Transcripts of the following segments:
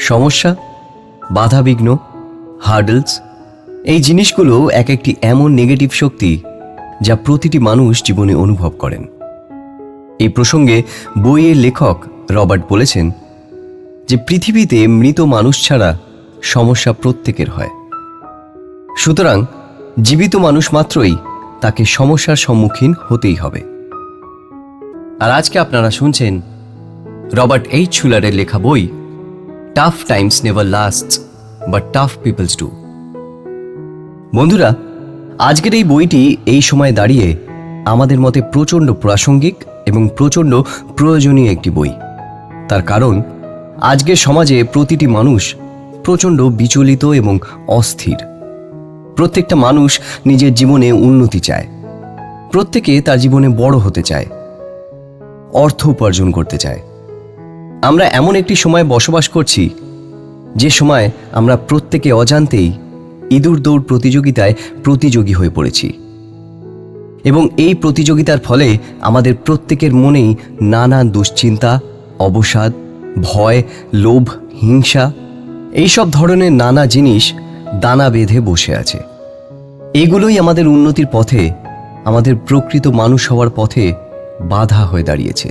সমস্যা, বাধাবিঘ্ন, হার্ডলস, এই জিনিসগুলো এক একটি এমন নেগেটিভ শক্তি যা প্রতিটি মানুষ জীবনে অনুভব করেন। এই প্রসঙ্গে বইয়ের লেখক রবার্ট বলেছেন যে পৃথিবীতে মৃত মানুষ ছাড়া সমস্যা প্রত্যেকের হয়, সুতরাং জীবিত মানুষ মাত্রই তাকে সমস্যার সম্মুখীন হতেই হবে। আর আজকে আপনারা শুনছেন রবার্ট এইচ শুলারের লেখা বই tough times never lasts but tough peoples do. বন্ধুরা, আজকের এই বইটি এই সময় দাঁড়িয়ে আমাদের মতে প্রচণ্ড প্রাসঙ্গিক এবং প্রচণ্ড প্রয়োজনীয় একটি বই। তার কারণ আজকের সমাজে প্রতিটি মানুষ প্রচণ্ড বিচলিত এবং অস্থির। প্রত্যেকটা মানুষ নিজের জীবনে উন্নতি চায়, প্রত্যেকে তার জীবনে বড় হতে চায়, অর্থ উপার্জন করতে চায়। আমরা এমন একটি সময় বসবাস করছি যে সময় আমরা প্রত্যেকে অজান্তেই ইঁদুর দৌড় প্রতিযোগিতায় প্রতিযোগী হয়ে পড়েছি, এবং এই প্রতিযোগিতার ফলে আমাদের প্রত্যেকের মনেই নানা দুশ্চিন্তা, অবসাদ, ভয়, লোভ, হিংসা, এইসব ধরনের নানা জিনিস দানা বেঁধে বসে আছে। এগুলোই আমাদের উন্নতির পথে, আমাদের প্রকৃত মানুষ হওয়ার পথে বাধা হয়ে দাঁড়িয়েছে।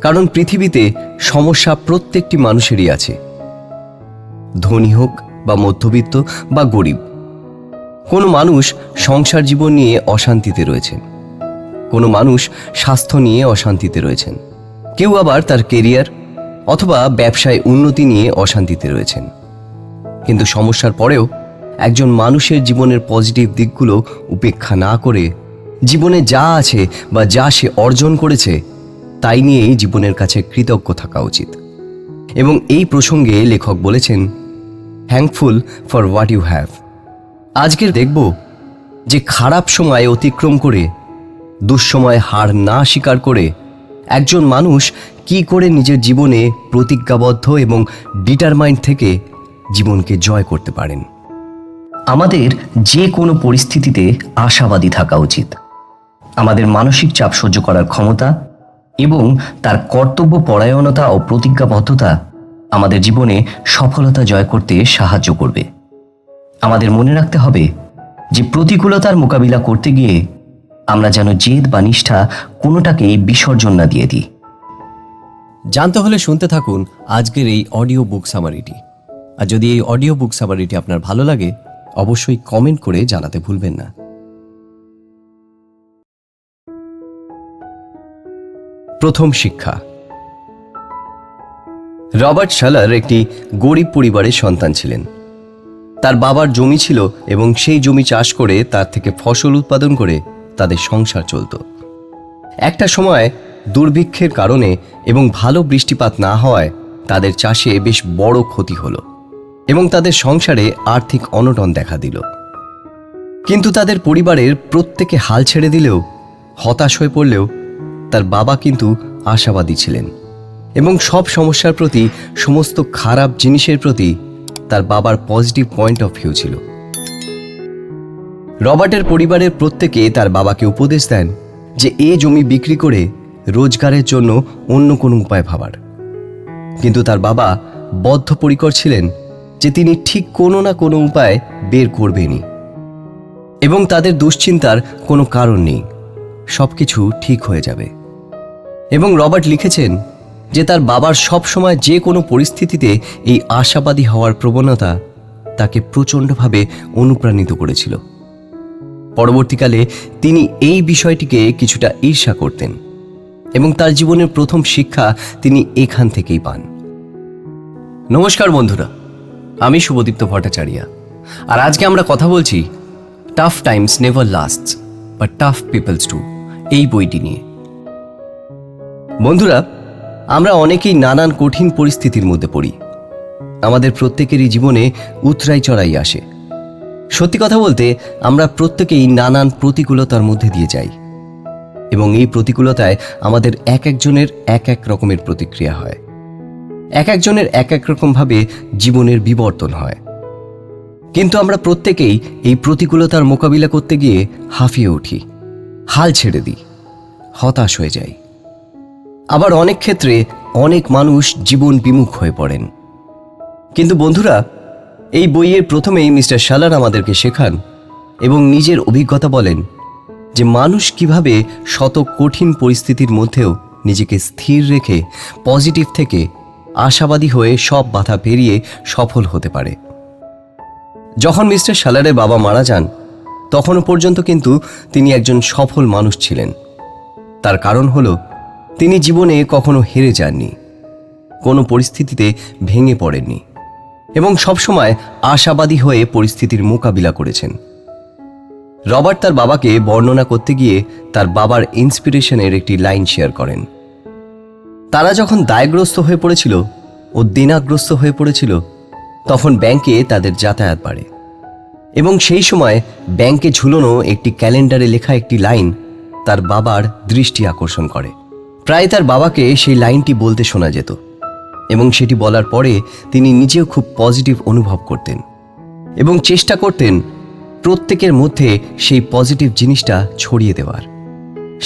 কারণ পৃথিবীতে সমস্যা প্রত্যেকটি মানুষেরই আছে, ধনী হোক বা মধ্যবিত্ত বা গরিব। কোনো মানুষ সংসার জীবন নিয়ে অশান্তিতে রয়েছেন, কোনো মানুষ স্বাস্থ্য নিয়ে অশান্তিতে রয়েছেন, কেউ আবার তার কেরিয়ার অথবা ব্যবসায় উন্নতি নিয়ে অশান্তিতে রয়েছেন। কিন্তু সমস্যার পরেও একজন মানুষের জীবনের পজিটিভ দিকগুলো উপেক্ষা না করে জীবনে যা আছে বা যা সে অর্জন করেছে তাই নিয়েই জীবনের কাছে কৃতজ্ঞ থাকা উচিত। এবং এই প্রসঙ্গে লেখক বলেছেন, thankful for what you have. আজকের দেখব যে খারাপ সময় অতিক্রম করে, দুঃসময় হার না স্বীকার করে একজন মানুষ কি করে নিজের জীবনে প্রতিজ্ঞাবদ্ধ এবং ডিটারমাইন্ড থেকে জীবনকে জয় করতে পারেন। আমাদের যে কোনো পরিস্থিতিতে আশাবাদী থাকা উচিত। আমাদের মানসিক চাপ সহ্য করার ক্ষমতা এবং তার কর্তব্য পরায়ণতা ও প্রতিজ্ঞাবদ্ধতা আমাদের জীবনে সফলতা জয় করতে সাহায্য করবে। আমাদের মনে রাখতে হবে যে প্রতিকূলতার মোকাবিলা করতে গিয়ে আমরা যেন জেদ বা নিষ্ঠা কোনোটাকেই বিসর্জন না দিয়ে দিই। জানতে হলে শুনতে থাকুন আজকের এই অডিও বুক সামারিটি। আর যদি এই অডিও বুক সামারিটি আপনার ভালো লাগে, অবশ্যই কমেন্ট করে জানাতে ভুলবেন না। প্রথম শিক্ষা। রবার্ট শালার একটি গরিব পরিবারের সন্তান ছিলেন। তার বাবার জমি ছিল এবং সেই জমি চাষ করে তার থেকে ফসল উৎপাদন করে তাদের সংসার চলত। একটা সময় দুর্ভিক্ষের কারণে এবং ভালো বৃষ্টিপাত না হওয়ায় তাদের চাষে বেশ বড় ক্ষতি হলো এবং তাদের সংসারে আর্থিক অনটন দেখা দিল। কিন্তু তাদের পরিবারের প্রত্যেকে হাল ছেড়ে দিলেও, হতাশ হয়ে পড়লেও তার বাবা কিন্তু আশাবাদী ছিলেন এবং সব সমস্যার প্রতি, সমস্ত খারাপ জিনিসের প্রতি তার বাবার পজিটিভ পয়েন্ট অফ ভিউ ছিল। রবার্টের পরিবারের প্রত্যেকে তার বাবাকে উপদেশ দেন যে এ জমি বিক্রি করে রোজগারের জন্য অন্য কোনো উপায় ভাবার। কিন্তু তার বাবা বদ্ধপরিকর ছিলেন যে তিনি ঠিক কোনো না কোনো উপায় বের করবেনই, এবং তাদের দুশ্চিন্তার কোনো কারণ নেই, সবকিছু ঠিক হয়ে যাবে। এবং রবার্ট লিখেছেন যে তার বাবার সব সময় যে কোনো পরিস্থিতিতে এই আশাবাদী হওয়ার প্রবণতা তাকে প্রচণ্ডভাবে অনুপ্রাণিত করেছিল। পরবর্তীকালে তিনি এই বিষয়টিকে কিছুটা ঈর্ষা করতেন এবং তার জীবনের প্রথম শিক্ষা তিনি এখান থেকেই পান। নমস্কার বন্ধুরা, আমি শুভদীপ্ত ভট্টাচার্য, আর আজকে আমরা কথা বলছি tough times never lasts but tough peoples do এই বইটি নিয়ে। বন্ধুরা, আমরা অনেকেই নানান কঠিন পরিস্থিতির মধ্যে পড়ি। আমাদের প্রত্যেকেরই জীবনে উতরাই চড়াই আসে। সত্যি কথা বলতে আমরা প্রত্যেকেই নানান প্রতিকূলতার মধ্যে দিয়ে যাই, এবং এই প্রতিকূলতায় আমাদের এক একজনের এক এক রকমের প্রতিক্রিয়া হয়, এক একজনের এক এক রকমভাবে জীবনের বিবর্তন হয়। কিন্তু আমরা প্রত্যেকেই এই প্রতিকূলতার মোকাবিলা করতে গিয়ে হাঁফিয়ে উঠি, হাল ছেড়ে দিই, হতাশ হয়ে যাই। আবার অনেক ক্ষেত্রে অনেক মানুষ জীবন বিমুখ হয়ে পড়েন। কিন্তু বন্ধুরা, এই বইয়ের প্রথমেই মিস্টার শালার আমাদেরকে শেখান এবং নিজের অভিজ্ঞতা বলেন যে মানুষ কিভাবে শত কঠিন পরিস্থিতির মধ্যেও নিজেকে স্থির রেখে পজিটিভ থেকে আশাবাদী হয়ে সব বাধা পেরিয়ে সফল হতে পারে। যখন মিস্টার শালারের বাবা মারা যান তখনও পর্যন্ত কিন্তু তিনি একজন সফল মানুষ ছিলেন। তার কারণ হলো তিনি জীবনে কখনো হেরে যাননি, কোনো পরিস্থিতিতে ভেঙে পড়েননি এবং সবসময় আশাবাদী হয়ে পরিস্থিতির মোকাবিলা করেছেন। রবার্ট তার বাবাকে বর্ণনা করতে গিয়ে তার বাবার ইন্সপিরেশনের একটি লাইন শেয়ার করেন। তারা যখন দায়গ্রস্ত হয়ে পড়েছিল ও দেনাগ্রস্ত হয়ে পড়েছিল তখন ব্যাংকে তাদের যাতায়াত বাড়ে এবং সেই সময় ব্যাংকে ঝুলানো একটি ক্যালেন্ডারে লেখা একটি লাইন তার বাবার দৃষ্টি আকর্ষণ করে। প্রায় তার বাবাকে সেই লাইনটি বলতে শোনা যেত এবং সেটি বলার পরে তিনি নিজেও খুব পজিটিভ অনুভব করতেন এবং চেষ্টা করতেন প্রত্যেকের মধ্যে সেই পজিটিভ জিনিসটা ছড়িয়ে দেওয়ার।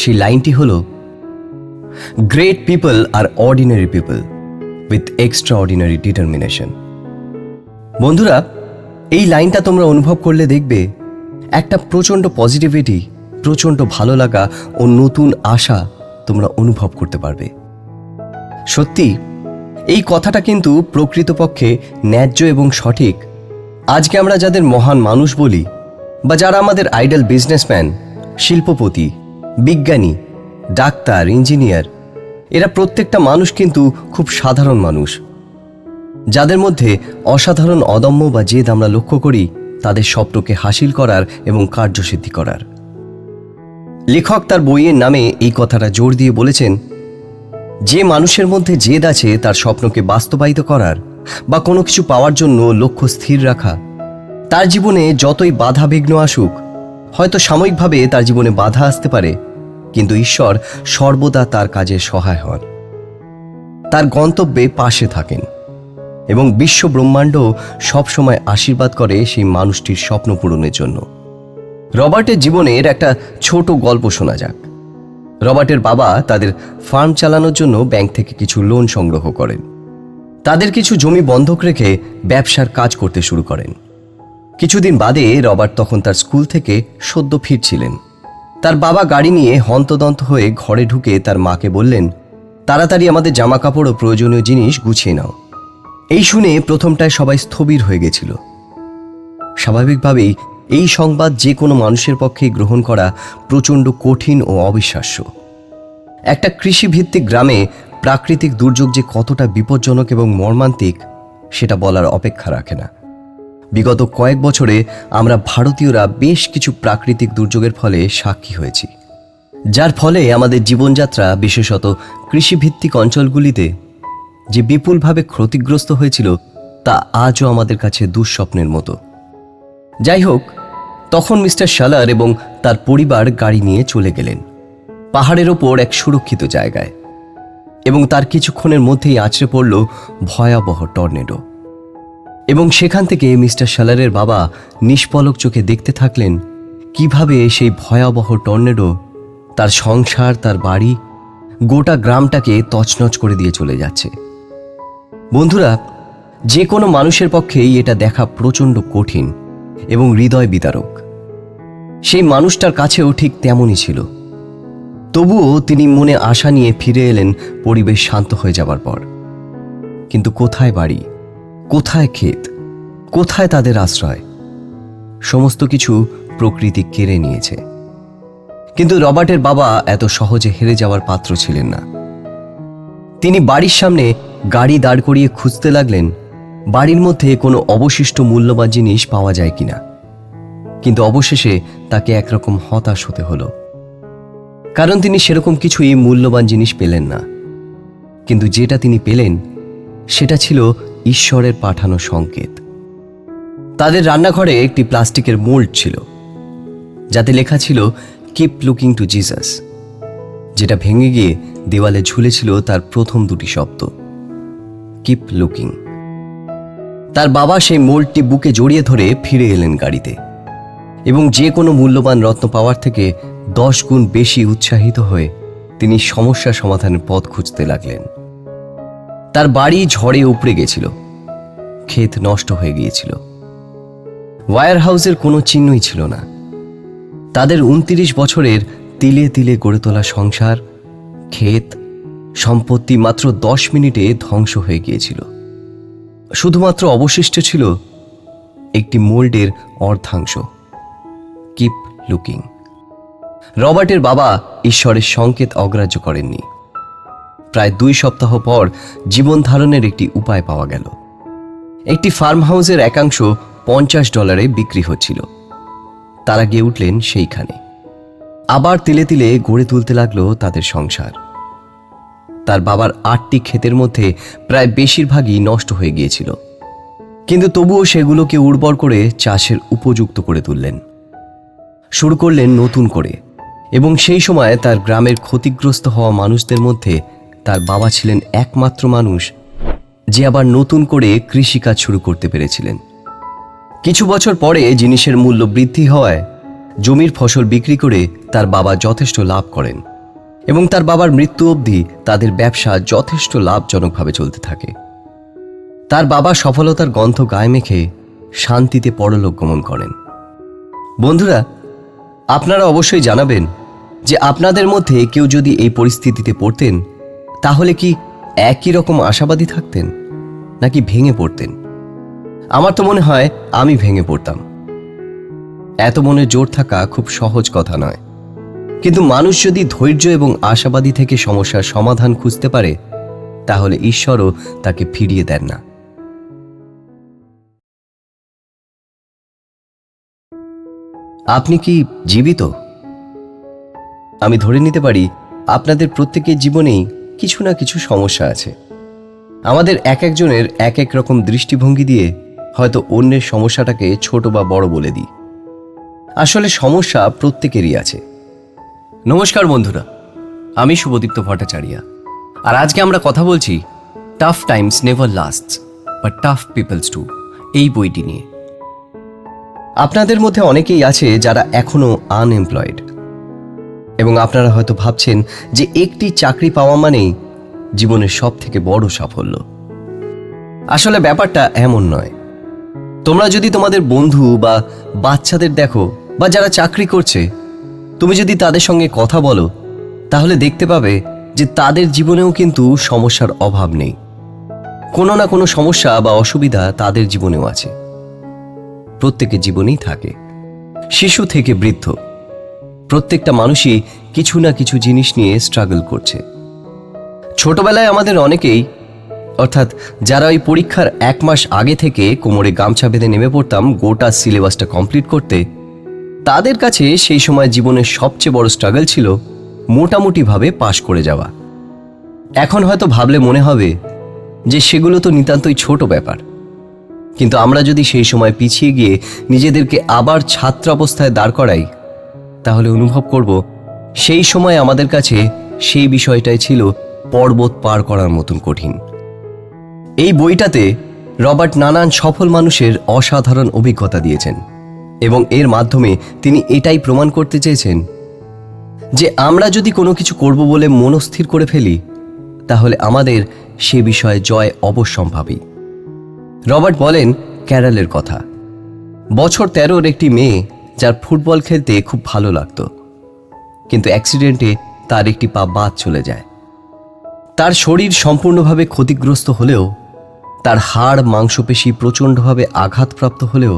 সেই লাইনটি হলো, great people are ordinary people with extraordinary determination. বন্ধুরা, এই লাইনটা তোমরা অনুভব করলে দেখবে একটা প্রচণ্ড পজিটিভিটি, প্রচণ্ড ভালো লাগা ও নতুন আশা তোমরা অনুভব করতে পারবে। সত্যি এই কথাটা কিন্তু প্রকৃতপক্ষে ন্যায্য এবং সঠিক। আজকে আমরা যাদের মহান মানুষ বলি বা যারা আমাদের আইডল বিজনেসম্যান, শিল্পপতি, বিজ্ঞানী, ডাক্তার, ইঞ্জিনিয়ার, এরা প্রত্যেকটা মানুষ কিন্তু খুব সাধারণ মানুষ, যাদের মধ্যে অসাধারণ অদম্য বা জেদ আমরা লক্ষ্য করি তাদের স্বপ্নকে হাসিল করার এবং কার্যসিদ্ধি করার। লেখক তার বইয়ের নামে এই কথাটা জোর দিয়ে বলেছেন, যে মানুষের মধ্যে জেদ আছে তার স্বপ্নকে বাস্তবায়িত করার বা কোনো কিছু পাওয়ার জন্য লক্ষ্য স্থির রাখা, তার জীবনে যতই বাধা বিঘ্ন আসুক, হয়তো সাময়িকভাবে তার জীবনে বাধা আসতে পারে, কিন্তু ঈশ্বর সর্বদা তার কাজে সহায় হন, তার গন্তব্যে পাশে থাকেন এবং বিশ্ব ব্রহ্মাণ্ড সবসময় আশীর্বাদ করে সেই মানুষটির স্বপ্ন পূরণের জন্য। রবার্টের জীবনের একটা ছোট গল্প শোনা যাক। রবার্টের বাবা তাদের ফার্ম চালানোর জন্য ব্যাংক থেকে কিছু লোন সংগ্রহ করেন। তাদের কিছু জমি বন্ধক রেখে ব্যবসার কাজ করতে শুরু করেন। কিছুদিন বাদে রবার্ট তখন তার স্কুল থেকে সদ্য ফিরছিলেন। তার বাবা গাড়ি নিয়ে হন্তদন্ত হয়ে ঘরে ঢুকে তার মাকে বললেন, তাড়াতাড়ি আমাদের জামা কাপড় ও প্রয়োজনীয় জিনিস গুছিয়ে নাও। এই শুনে প্রথমটায় সবাই স্থবির হয়ে গেছিল। স্বাভাবিকভাবেই এই সংবাদ যে কোনো মানুষের পক্ষেই গ্রহণ করা প্রচণ্ড কঠিন ও অবিশ্বাস্য। একটা কৃষিভিত্তিক গ্রামে প্রাকৃতিক দুর্যোগ যে কতটা বিপজ্জনক এবং মর্মান্তিক সেটা বলার অপেক্ষা রাখে না। বিগত কয়েক বছরে আমরা ভারতীয়রা বেশ কিছু প্রাকৃতিক দুর্যোগের ফলে সাক্ষী হয়েছি, যার ফলে আমাদের জীবনযাত্রা, বিশেষত কৃষিভিত্তিক অঞ্চলগুলিতে যে বিপুলভাবে ক্ষতিগ্রস্ত হয়েছিল তা আজও আমাদের কাছে দুঃস্বপ্নের মতো। যাই হোক, তখন মিস্টার শালার এবং তার পরিবার গাড়ি নিয়ে চলে গেলেন পাহাড়ের ওপর এক সুরক্ষিত জায়গায় এবং তার কিছুক্ষণের মধ্যেই আছড়ে পড়ল ভয়াবহ টর্নেডো এবং সেখান থেকে মিস্টার শালারের বাবা নিষ্পলক চোখে দেখতে থাকলেন কিভাবে সেই ভয়াবহ টর্নেডো তার সংসার, তার বাড়ি, গোটা গ্রামটাকে তছনছ করে দিয়ে চলে যাচ্ছে। বন্ধুরা, যে কোনো মানুষের পক্ষেই এটা দেখা প্রচণ্ড কঠিন এবং হৃদয় বিদারক। সেই মানুষটার কাছেও ঠিক তেমনই ছিল। তবুও তিনি মনে আশা নিয়ে ফিরে এলেন পরিবেশ শান্ত হয়ে যাবার পর। কিন্তু কোথায় বাড়ি, কোথায় ক্ষেত, কোথায় তাদের আশ্রয়? সমস্ত কিছু প্রকৃতি কেড়ে নিয়েছে। কিন্তু রবার্টের বাবা এত সহজে হেরে যাওয়ার পাত্র ছিলেন না। তিনি বাড়ির সামনে গাড়ি দাঁড় করিয়ে খুঁজতে লাগলেন বাড়ির মধ্যে কোনো অবশিষ্ট মূল্যবান জিনিস পাওয়া যায় কিনা। কিন্তু অবশেষে তাকে একরকম হতাশ হতে হলো, কারণ তিনি সেরকম কিছুই মূল্যবান জিনিস পেলেন না। কিন্তু যেটা তিনি পেলেন সেটা ছিল ঈশ্বরের পাঠানো সংকেত। তাদের রান্নাঘরে একটি প্লাস্টিকের মোল্ড ছিল যাতে লেখা ছিল কিপ লুকিং টু জিসাস, যেটা ভেঙে গিয়ে দেওয়ালে ঝুলেছিল তার প্রথম দুটি শব্দ, কিপ লুকিং। তার বাবা সেই মোল্ডটি বুকে জড়িয়ে ধরে ফিরে এলেন গাড়িতে এবং যে কোনো মূল্যবান রত্ন পাওয়ার থেকে 10 গুণ বেশি উৎসাহিত হয়ে তিনি সমস্যা সমাধানের পথ খুঁজতে লাগলেন। তার বাড়ি ঝড়ে উপড়ে গেছিল, ক্ষেত নষ্ট হয়ে গিয়েছিল। ওয়্যার হাউসের কোনো চিহ্নই ছিল না। তাদের 29 বছরের তিলে তিলে গড়ে তোলা সংসার, ক্ষেত, সম্পত্তি মাত্র 10 মিনিটে ধ্বংস হয়ে গিয়েছিল। শুধুমাত্র অবশিষ্ট ছিল একটি মোল্ডের অর্ধাংশ। Keep looking. রবার্টের বাবা ঈশ্বরের সংকেত অগ্রাহ্য করেননি। প্রায় 2 সপ্তাহ পর জীবন ধারণের একটি উপায় পাওয়া গেল। একটি ফার্ম হাউসের একাংশ $50 বিক্রি হচ্ছিল। তারা গিয়ে উঠলেন সেইখানে। আবার তিলে তিলে গড়ে তুলতে লাগলো তাদের সংসার। তার বাবার 8টি ক্ষেতের মধ্যে প্রায় বেশিরভাগই নষ্ট হয়ে গিয়েছিল, কিন্তু তবুও সেগুলোকে উর্বর করে চাষের উপযুক্ত করে তুললেন। শুরু করলেন নতুন করে, এবং সেই সময় তার গ্রামের ক্ষতিগ্রস্ত হওয়া মানুষদের মধ্যে তার বাবা ছিলেন একমাত্র মানুষ যে আবার নতুন করে কৃষিকাজ শুরু করতে পেরেছিলেন। কিছু বছর পরে জিনিসের মূল্য বৃদ্ধি হওয়ায় জমির ফসল বিক্রি করে তার বাবা যথেষ্ট লাভ করেন, এবং তার বাবার মৃত্যু অবধি তাদের ব্যবসা যথেষ্ট লাভজনকভাবে চলতে থাকে। তার বাবা সফলতার গন্ধ গায়ে মেখে শান্তিতে পরলোক গমন করেন। বন্ধুরা, আপনারা অবশ্যই জানাবেন যে আপনাদের মধ্যে কেউ যদি এই পরিস্থিতিতে পড়তেন, তাহলে কি একই রকম আশাবাদী থাকতেন নাকি ভেঙে পড়তেন? আমার তো মনে হয় আমি ভেঙে পড়তাম। এত মনে জোর থাকা খুব সহজ কথা নয়, কিন্তু মানুষ যদি ধৈর্য এবং আশাবাদী থেকে সমস্যার সমাধান খুঁজতে পারে, তাহলে ঈশ্বরও তাকে ফিরিয়ে দেন না। আপনি কি জীবিত? আমি ধরে নিতে পারি আপনাদের প্রত্যেকের জীবনেই কিছু না কিছু সমস্যা আছে। আমাদের এক একজনের এক এক রকম দৃষ্টিভঙ্গি দিয়ে হয়তো অন্যের সমস্যাটাকে ছোট বা বড় বলে দিই। আসলে সমস্যা প্রত্যেকেরই আছে। নমস্কার বন্ধুরা, আমি শুভদীপ্ত ভট্টাচার্য, আর আজকে আমরা কথা বলছি tough times never lasts but tough peoples do এই বইটি নিয়ে। আপনাদের মধ্যে অনেকেই আছে যারা এখনো আনএমপ্লয়েড, এবং আপনারা হয়তো ভাবছেন যে একটি চাকরি পাওয়া মানেই জীবনের সব থেকে বড় সাফল্য। আসলে ব্যাপারটা এমন নয়। তোমরা যদি তোমাদের বন্ধু বা বাচ্চাদের দেখো, বা যারা চাকরি করছে, তুমি যদি তাদের সঙ্গে কথা বলো, তাহলে দেখতে পাবে যে তাদের জীবনেও কিন্তু সমস্যার অভাব নেই। কোনো না কোনো সমস্যা বা অসুবিধা তাদের জীবনেও আছে। প্রত্যেকের জীবনেই থাকে, শিশু থেকে বৃদ্ধ। প্রত্যেকটা মানুষই কিছু না কিছু জিনিস নিয়ে স্ট্রাগল করছে। ছোটবেলায় আমাদের অনেকেই, অর্থাৎ যারা ওই পরীক্ষার 1 মাস আগে থেকে কোমরে গামছা বেঁধে নেমে পড়তাম গোটা সিলেবাসটা কমপ্লিট করতে, তাদের কাছে সেই সময় জীবনের সবচেয়ে বড় স্ট্রাগল ছিল মোটামুটিভাবে পাশ করে যাওয়া। এখন হয়তো ভাবলে মনে হবে যে সেগুলো তো নিতান্তই ছোট ব্যাপার, কিন্তু আমরা যদি সেই সময় পিছিয়ে গিয়ে নিজেদেরকে আবার ছাত্রাবস্থায় দাঁড় করাই, তাহলে অনুভব করব সেই সময় আমাদের কাছে সেই বিষয়টাই ছিল পর্বত পার করার মতন কঠিন। এই বইটাতে রবার্ট নানান সফল মানুষের অসাধারণ অভিজ্ঞতা দিয়েছেন, এবং এর মাধ্যমে তিনি এটাই প্রমাণ করতে চেয়েছেন যে আমরা যদি কোনো কিছু করব বলে মনস্থির করে ফেলি, তাহলে আমাদের সে বিষয়ে জয় অবশ্যম্ভাবী। রবার্ট বলেন ক্যারলের কথা। বছর 13-র একটি মেয়ে, যার ফুটবল খেলতে খুব ভালো লাগত, কিন্তু অ্যাক্সিডেন্টে তার একটি পা বাদ চলে যায়। তার শরীর সম্পূর্ণভাবে ক্ষতিগ্রস্ত হলেও, তার হাড় মাংসপেশি প্রচণ্ডভাবে আঘাতপ্রাপ্ত হলেও,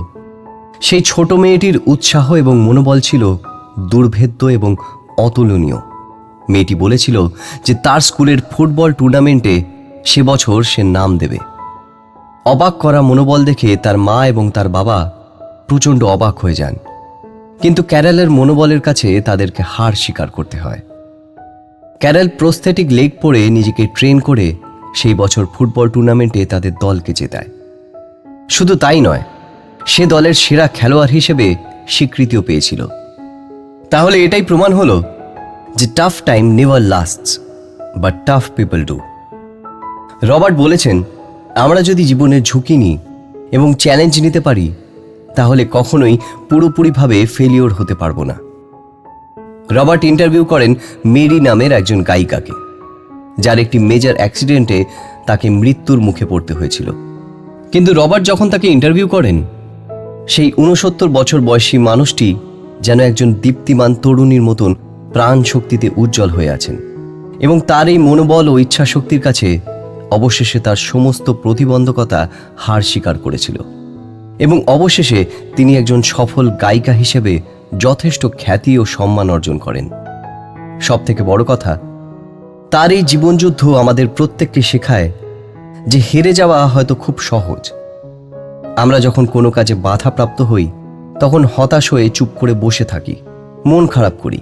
সেই ছোট মেয়েটির উৎসাহ এবং মনোবল ছিল দুর্ভেদ্য এবং অতুলনীয়। মেয়েটি বলেছিল যে তার স্কুলের ফুটবল টুর্নামেন্টে সে বছর সে নাম দেবে। অবাক করা মনোবল দেখে তার মা এবং তার বাবা প্রচণ্ড অবাক হয়ে যান, কিন্তু ক্যারলের মনোবলের কাছে তাদেরকে হার স্বীকার করতে হয়। ক্যারল প্রস্থেটিক লেগ পরে নিজেকে ট্রেন করে সেই বছর ফুটবল টুর্নামেন্টে তাদের দলকে জেতায়। শুধু তাই নয়, সে দলের সেরা খেলোয়াড় হিসেবে স্বীকৃতিও পেয়েছিল। তাহলে এটাই প্রমাণ হলো যে tough time never lasts but tough people do. Robert বলেছেন, আমরা যদি জীবনের ঝুঁকি নিই এবং চ্যালেঞ্জ নিতে পারি, তাহলে কখনোই পুরোপুরিভাবে ফেলিওর হতে পারবো না। রবার্ট ইন্টারভিউ করেন মেরি নামের একজন গায়িকাকে, যার একটি মেজর অ্যাক্সিডেন্টে তাকে মৃত্যুর মুখে পড়তে হয়েছিল, কিন্তু রবার্ট যখন তাকে ইন্টারভিউ করেন, সেই 69 বছর বয়সী মানুষটি যেন একজন দীপ্তিমান তরুণীর মতন প্রাণ শক্তিতে উজ্জ্বল হয়ে আছেন, এবং তার এই মনোবল ও ইচ্ছা শক্তির কাছে অবশেষে তার সমস্ত প্রতিবন্ধকতা হার স্বীকার করেছিল, এবং অবশেষে তিনি একজন সফল গায়িকা হিসেবে যথেষ্ট খ্যাতি ও সম্মান অর্জন করেন। সবথেকে বড় কথা, তার এই জীবনযুদ্ধ আমাদের প্রত্যেককে শেখায় যে হেরে যাওয়া হয়তো খুব সহজ। আমরা যখন কোনো কাজে বাধাপ্রাপ্ত হই, তখন হতাশ হয়ে চুপ করে বসে থাকি, মন খারাপ করি।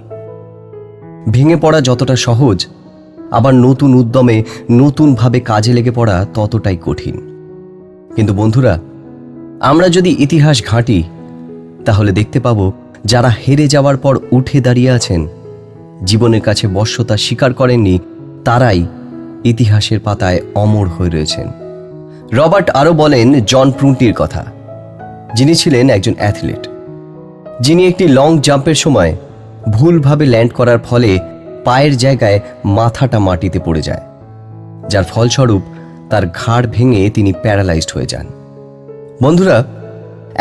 ভেঙে পড়া যতটা সহজ, আবার নতুন উদ্যমে নতুনভাবে কাজে লেগে পড়া ততটাই কঠিন। কিন্তু বন্ধুরা, আমরা যদি ইতিহাস ঘাঁটি, তাহলে দেখতে পাব যারা হেরে যাওয়ার পর উঠে দাঁড়িয়ে আছেন, জীবনের কাছে বশ্যতা স্বীকার করেননি, তারাই ইতিহাসের পাতায় অমর হয়ে রয়েছেন। রবার্ট আরও বলেন জন প্রুন্টির কথা, যিনি ছিলেন একজন অ্যাথলিট, যিনি একটি লং জাম্পের সময় ভুলভাবে ল্যান্ড করার ফলে পায়ের জায়গায় মাথাটা মাটিতে পড়ে যায়, যার ফলস্বরূপ তার ঘাড় ভেঙে তিনি প্যারালাইজড হয়ে যান। বন্ধুরা,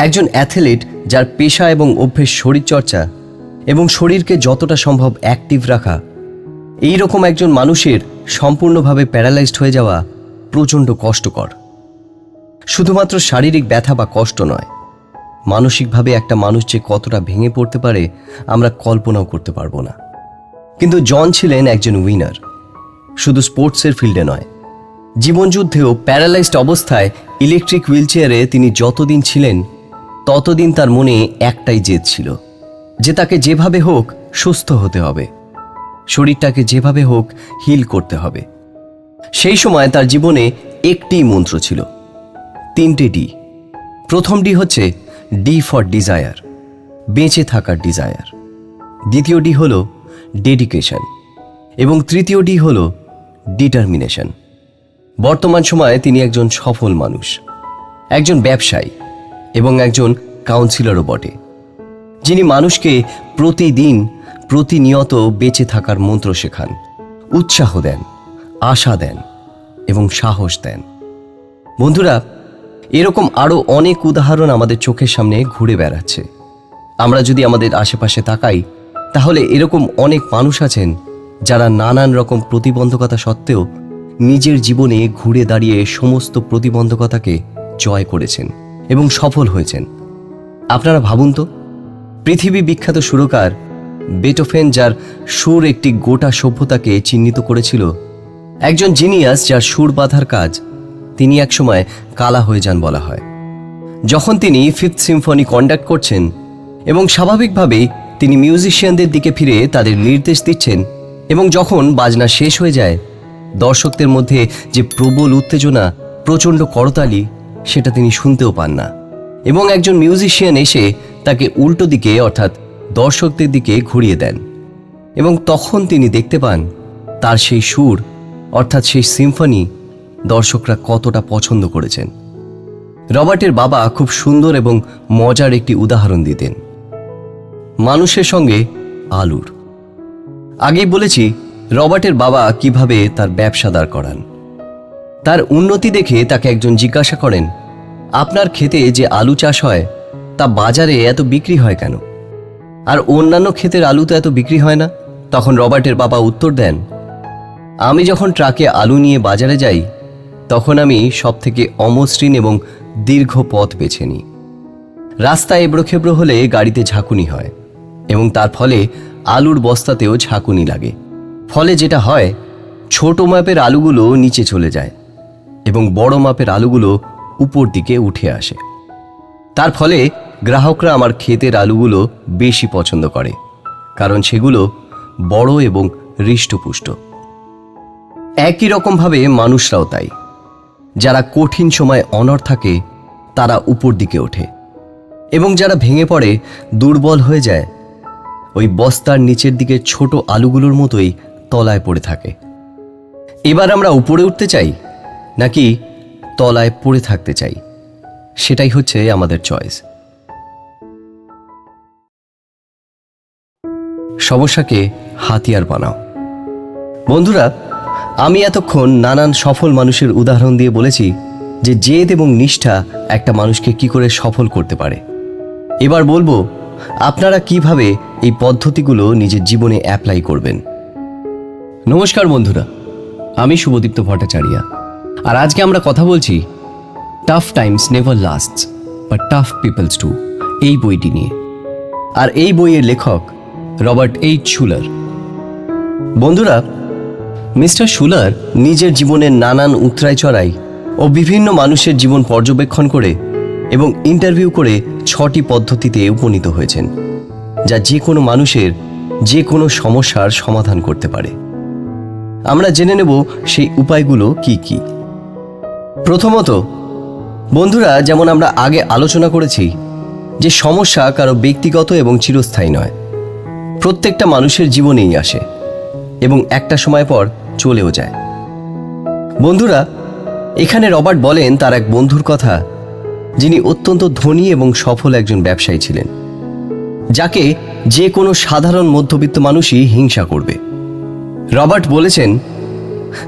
একজন অ্যাথলিট যার পেশা এবং অভ্যেস শরীরচর্চা এবং শরীরকে যতটা সম্ভব অ্যাক্টিভ রাখা, এই রকম একজন মানুষের সম্পূর্ণভাবে প্যারালাইজড হয়ে যাওয়া প্রচণ্ড কষ্টকর। শুধুমাত্র শারীরিক ব্যথা বা কষ্ট নয়, মানসিকভাবে একটা মানুষ যে কতটা ভেঙে পড়তে পারে আমরা কল্পনাও করতে পারবো না। কিন্তু জন ছিলেন একজন উইনার, শুধু স্পোর্টসের ফিল্ডে নয়, জীবনযুদ্ধেও প্যারালাইজড অবস্থায় ইলেকট্রিক হুইলচেয়ারে তিনি যতদিন ছিলেন, ততদিন তার মনে একটাই জেদ ছিল যে তাকে যেভাবে হোক সুস্থ হতে হবে, শরীরটাকে যেভাবে হোক হিল করতে হবে। সেই সময় তার জীবনে একটিই মন্ত্র ছিল, 3টে ডি। প্রথম ডি হচ্ছে ডি ফর ডিজায়ার, বেঁচে থাকার ডিজায়ার। দ্বিতীয় ডি হল ডেডিকেশন, এবং তৃতীয় ডি হল ডিটারমিনেশন। বর্তমান সময়ে তিনি একজন সফল মানুষ, একজন ব্যবসায়ী এবং একজন কাউন্সিলরও বটে, যিনি মানুষকে প্রতিদিন প্রতিনিয়ত বেঁচে থাকার মন্ত্র শেখান, উৎসাহ দেন, আশা দেন এবং সাহস দেন। বন্ধুরা, এরকম আরও অনেক উদাহরণ আমাদের চোখের সামনে ঘুরে বেড়াচ্ছে। আমরা যদি আমাদের আশেপাশে তাকাই, তাহলে এরকম অনেক মানুষ আছেন যারা নানান রকম প্রতিবন্ধকতা সত্ত্বেও নিজের জীবনে ঘুরে দাঁড়িয়ে সমস্ত প্রতিবন্ধকতাকে জয় করেছেন এবং সফল হয়েছেন। আপনারা ভাবুন তো, পৃথিবী বিখ্যাত সুরকার বেটোফেন, যার সুর একটি গোটা সভ্যতাকে চিহ্নিত করেছিল, একজন জিনিয়াস যার সুর বাঁধার কাজ, তিনি একসময় কালা হয়ে যান বলা হয়। যখন তিনি 5th সিম্ফনি কন্ডাক্ট করছেন এবং স্বাভাবিকভাবেই তিনি মিউজিশিয়ানদের দিকে ফিরে তাদের নির্দেশ দিচ্ছেন, এবং যখন বাজনা শেষ হয়ে যায়, দর্শকদের মধ্যে যে প্রবল উত্তেজনা, প্রচণ্ড করতালি, সেটা তিনি শুনতেও পান না, এবং একজন মিউজিশিয়ান এসে তাকে উল্টো দিকে অর্থাৎ দর্শকদের দিকে ঘুরিয়ে দেন, এবং তখন তিনি দেখতে পান তার সেই সুর অর্থাৎ সেই সিম্ফনি দর্শকরা কতটা পছন্দ করেছেন। রবার্টের বাবা খুব সুন্দর এবং মজার একটি উদাহরণ দিতেন, মানুষের সঙ্গে আলুর। আগেই বলেছি রবার্টের বাবা কিভাবে তার ব্যবসা দাঁড় করান। তার উন্নতি দেখে তাকে একজন জিজ্ঞাসা করেন, আপনার ক্ষেতে যে আলু চাষ হয় তা বাজারে এত বিক্রি হয় কেন, আর অন্যান্য ক্ষেতের আলু তো এত বিক্রি হয় না? তখন রবার্টের বাবা উত্তর দেন, আমি যখন ট্রাকে আলু নিয়ে বাজারে যাই, তখন আমি সবথেকে অমসৃণ এবং দীর্ঘ পথ বেছে নিই। রাস্তা এবড়োখেবড়ো হলে গাড়িতে ঝাঁকুনি হয়, এবং তার ফলে আলুর বস্তাতেও ঝাঁকুনি লাগে। ফলে যেটা হয়, ছোট মাপের আলুগুলো নিচে চলে যায় এবং বড় মাপের আলুগুলো উপর দিকে উঠে আসে। তার ফলে গ্রাহকরা আমার ক্ষেতের আলুগুলো বেশি পছন্দ করে, কারণ সেগুলো বড় এবং হৃষ্টপুষ্ট। একই রকমভাবে মানুষরাও তাই, যারা কঠিন সময় অনড় থাকে তারা উপর দিকে ওঠে, এবং যারা ভেঙে পড়ে, দুর্বল হয়ে যায়, ওই বস্তার নিচের দিকে ছোট আলুগুলোর মতোই তলায় পড়ে থাকে। এবার আমরা উপরে উঠতে চাই নাকি তলায় পড়ে থাকতে চাই, সেটাই হচ্ছে আমাদের চয়েস। সমস্যাকে হাতিয়ার বানাও। বন্ধুরা, আমি এতক্ষণ নানান সফল মানুষের উদাহরণ দিয়ে বলেছি যে জেদ এবং নিষ্ঠা একটা মানুষকে কি করে সফল করতে পারে। এবার বলবো আপনারা কিভাবে এই পদ্ধতিগুলো নিজের জীবনে অ্যাপ্লাই করবেন। নমস্কার বন্ধুরা, আমি শুভদীপ্ত ভট্টাচার্য, আর আজকে আমরা কথা বলছি tough times never lasts but tough peoples do এই বইটি নিয়ে। আর এই বইয়ের লেখক রবার্ট এইচ শুলার। বন্ধুরা, মিস্টার শুলার নিজের জীবনের নানান উতরাই চড়াই ও বিভিন্ন মানুষের জীবন পর্যবেক্ষণ করে এবং ইন্টারভিউ করে 6টি পদ্ধতিতে উপনীত হয়েছেন, যা যে কোনো মানুষের যে কোনো সমস্যার সমাধান করতে পারে। আমরা জেনে নেব সেই উপায়গুলো কি কি। প্রথমত বন্ধুরা, যেমন আমরা আগে আলোচনা করেছি যে সমস্যা কারো ব্যক্তিগত এবং চিরস্থায়ী নয়, প্রত্যেকটা মানুষের জীবনেই আসে এবং একটা সময় পর চলেও যায়। বন্ধুরা, এখানে রবার্ট বলেন তার এক বন্ধুর কথা, যিনি অত্যন্ত ধনী এবং সফল একজন ব্যবসায়ী ছিলেন, যাকে যে কোনো সাধারণ মধ্যবিত্ত মানুষই হিংসা করবে। রবার্ট বলেছেন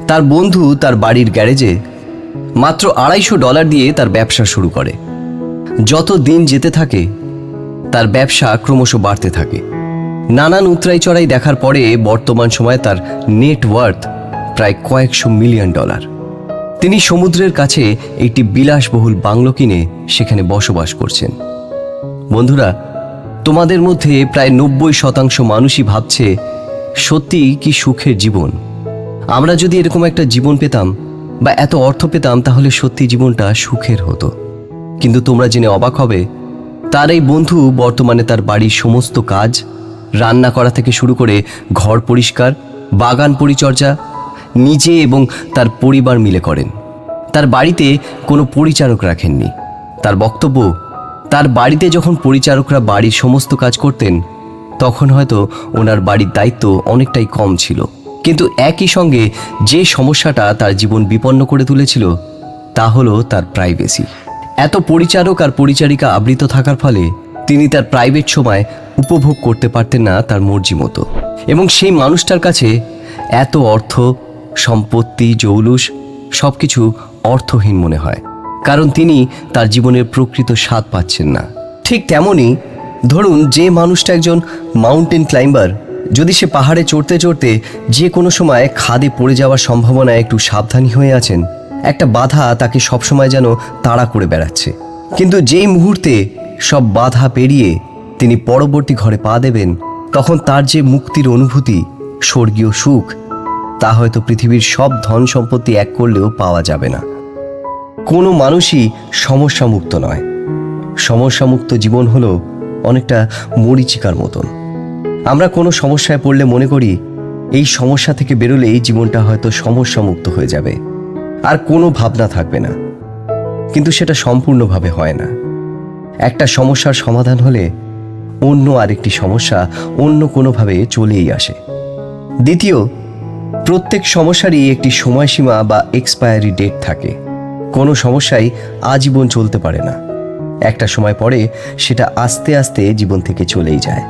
তার বন্ধু তার বাড়ির গ্যারেজে মাত্র $250 দিয়ে তার ব্যবসা শুরু করে। যত দিন যেতে থাকে তার ব্যবসা ক্রমশ বাড়তে থাকে। নানান উতরাই চড়াই দেখার পরে বর্তমান সময়ে তার নেটওয়ার্থ প্রায় কয়েকশো মিলিয়ন ডলার। তিনি সমুদ্রের কাছে একটি বিলাসবহুল বাংলো কিনে সেখানে বসবাস করছেন। বন্ধুরা, তোমাদের মধ্যে প্রায় 90% মানুষই ভাবছে সত্যি কি সুখের জীবন। আমরা যদি এরকম একটা জীবন পেতাম বা এত অর্থ পেতাম তাহলে সত্যি জীবনটা সুখের হতো। কিন্তু তোমরা জেনে অবাক হবে, তার এই বন্ধু বর্তমানে তার বাড়ির সমস্ত কাজ, রান্না করা থেকে শুরু করে ঘর পরিষ্কার, বাগান পরিচর্যা নিজে এবং তার পরিবার মিলে করেন। তার বাড়িতে কোনো পরিচারক রাখেননি। তার বক্তব্য, তার বাড়িতে যখন পরিচারকরা বাড়ির সমস্ত কাজ করতেন তখন হয়তো ওনার বাড়ির দায়িত্ব অনেকটাই কম ছিল। কিন্তু একই সঙ্গে যে সমস্যাটা তার জীবন বিপন্ন করে তুলেছিল তা হলো তার প্রাইভেসি। এত পরিচারক আর পরিচারিকা আবৃত থাকার ফলে তিনি তার প্রাইভেট সময় উপভোগ করতে পারতেন না তার মর্জি মতো। এবং সেই মানুষটার কাছে এত অর্থ, সম্পত্তি, জৌলুস সব কিছু অর্থহীন মনে হয়, কারণ তিনি তার জীবনের প্রকৃত স্বাদ পাচ্ছেন না। ঠিক তেমনই ধরুন, যে মানুষটা একজন মাউন্টেন ক্লাইম্বার, যদি সে পাহাড়ে চড়তে চড়তে যে কোনো সময় খাদে পড়ে যাওয়ার সম্ভাবনায় একটু সাবধানী হয়ে আছেন, একটা বাধা তাকে সবসময় যেন তাড়া করে বেড়াচ্ছে, কিন্তু যেই মুহূর্তে সব বাধা পেরিয়ে তিনি পরবর্তী ঘরে পা দেবেন তখন তার যে মুক্তির অনুভূতি, স্বর্গীয় সুখ, তা হয়তো পৃথিবীর সব ধন সম্পত্তি এক করলেও পাওয়া যাবে না। কোনো মানুষই সমস্যামুক্ত নয়। সমস্যামুক্ত জীবন হলো অনেকটা মরীচিকার মতন। আমরা কোনো সমস্যায় পড়লে মনে করি এই সমস্যা থেকে বেরোলেই জীবনটা হয়তো সমস্যামুক্ত হয়ে যাবে, আর কোনো ভাবনা থাকবে না। কিন্তু সেটা সম্পূর্ণভাবে হয় না। একটা সমস্যার সমাধান হলে অন্য আরেকটি সমস্যা অন্য কোনোভাবে চলেই আসে। দ্বিতীয়, প্রত্যেক সমস্যারই একটি সময়সীমা বা এক্সপায়ারি ডেট থাকে। কোনো সমস্যাই আজীবন চলতে পারে না। একটা সময় পরে সেটা আস্তে আস্তে জীবন থেকে চলেই যায়।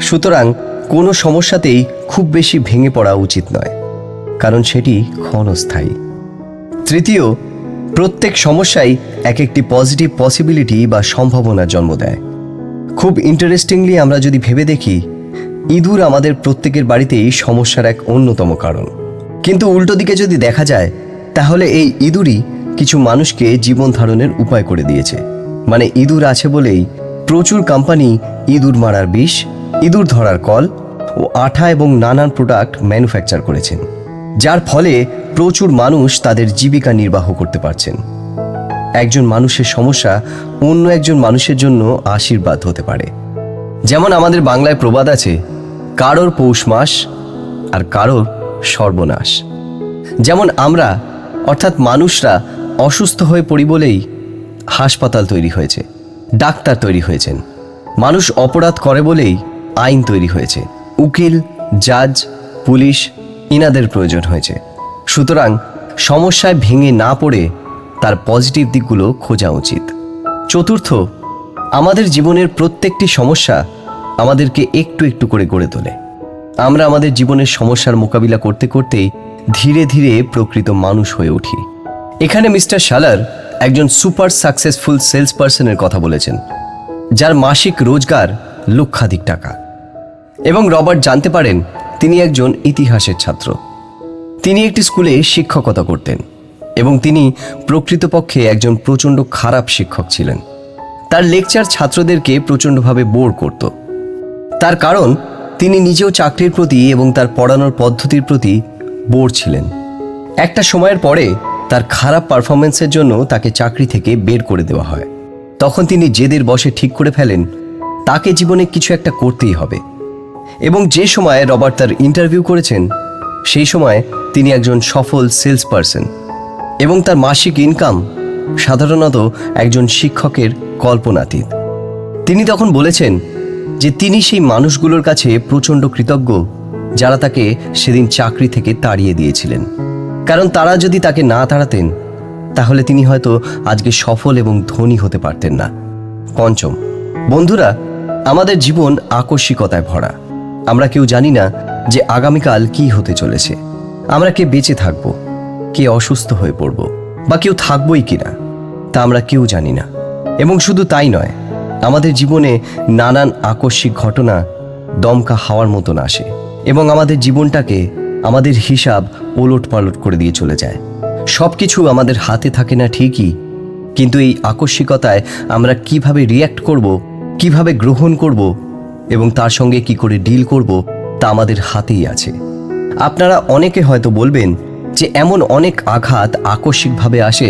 সুতরাং কোনো সমস্যাতেই খুব বেশি ভেঙে পড়া উচিত নয়, কারণ সেটি ক্ষণস্থায়ী। তৃতীয়, প্রত্যেক সমস্যাই এক একটি পজিটিভ পসিবিলিটি বা সম্ভাবনার জন্ম দেয়। খুব ইন্টারেস্টিংলি আমরা যদি ভেবে দেখি, ইঁদুর আমাদের প্রত্যেকের বাড়িতেই সমস্যার এক অন্যতম কারণ। কিন্তু উল্টো দিকে যদি দেখা যায় তাহলে এই ইঁদুরই কিছু মানুষকে জীবন ধারণের উপায় করে দিয়েছে। মানে ইঁদুর আছে বলেই প্রচুর কোম্পানি ইঁদুর মারার বিষ, ইঁদুর ধরার কল ও আঠা এবং নানান প্রোডাক্ট ম্যানুফ্যাকচার করেছেন, যার ফলে প্রচুর মানুষ তাদের জীবিকা নির্বাহ করতে পারছেন। একজন মানুষের সমস্যা অন্য একজন মানুষের জন্য আশীর্বাদ হতে পারে। যেমন আমাদের বাংলায় প্রবাদ আছে, কারোর পৌষ মাস আর কারোর সর্বনাশ। যেমন আমরা অর্থাৎ মানুষরা অসুস্থ হয়ে পড়ি বলেই হাসপাতাল তৈরি হয়েছে, ডাক্তার তৈরি হয়েছেন। মানুষ অপরাধ করে বলেই আইন তৈরি হয়েছে, উকিল, জাজ, পুলিশ ইনাদের প্রয়োজন হয়েছে। সুতরাং সমস্যায় ভেঙে না পড়ে তার পজিটিভ দিকগুলো খোঁজা উচিত। চতুর্থ, আমাদের জীবনের প্রত্যেকটি সমস্যা আমাদেরকে একটু একটু করে গড়ে তোলে। আমরা আমাদের জীবনের সমস্যার মোকাবিলা করতে করতেই ধীরে ধীরে প্রকৃত মানুষ হয়ে উঠি। এখানে মিস্টার শালার একজন সুপার সাকসেসফুল সেলস পার্সনের কথা বলেছেন, যার মাসিক রোজগার লক্ষাধিক টাকা। এবং রবার্ট জানতে পারেন তিনি একজন ইতিহাসের ছাত্র। তিনি একটি স্কুলে শিক্ষকতা করতেন এবং তিনি প্রকৃতপক্ষে একজন প্রচণ্ড খারাপ শিক্ষক ছিলেন। তার লেকচার ছাত্রদেরকে প্রচণ্ডভাবে বোর করত। তার কারণ তিনি নিজেও চাকরির প্রতি এবং তার পড়ানোর পদ্ধতির প্রতি বোর ছিলেন। একটা সময়ের পরে তার খারাপ পারফরমেন্সের জন্য তাকে চাকরি থেকে বের করে দেওয়া হয়। তখন তিনি জেদের বশে ঠিক করে ফেলেন তাকে জীবনে কিছু একটা করতেই হবে। এবং যে সময় রবার্ট তার ইন্টারভিউ করেছেন সেই সময় তিনি একজন সফল সেলস পারসন এবং তার মাসিক ইনকাম সাধারণত একজন শিক্ষকের কল্পনাতীত। তিনি তখন বলেছেন যে তিনি সেই মানুষগুলোর কাছে প্রচণ্ড কৃতজ্ঞ যারা তাকে সেদিন চাকরি থেকে তাড়িয়ে দিয়েছিলেন, কারণ তারা যদি তাকে না তাড়াতেন তাহলে তিনি হয়তো আজকে সফল এবং ধনী হতে পারতেন না। পঞ্চম, বন্ধুরা, আমাদের জীবন আকস্মিকতায় ভরা। আমরা কেউ জানি না যে আগামীকাল কি হতে চলেছে। আমরা কে বেঁচে থাকব, কে অসুস্থ হয়ে পড়ব, বা কেউ থাকবই কিনা তা আমরা কেউ জানি না। এবং শুধু তাই নয়, আমাদের জীবনে নানান আকস্মিক ঘটনা দমকা হাওয়ার মতন আসে এবং আমাদের জীবনটাকে, আমাদের হিসাব ওলট পালট করে দিয়ে চলে যায়। সব কিছু আমাদের হাতে থাকে না ঠিকই, কিন্তু এই আকস্মিকতায় আমরা কিভাবে রিয়্যাক্ট করব, কিভাবে গ্রহণ করব এবং তার সঙ্গে কি করে ডিল করব তা আমাদের হাতেই আছে। আপনারা অনেকে হয়তো বলবেন যে এমন অনেক আঘাত আকস্মিকভাবে আসে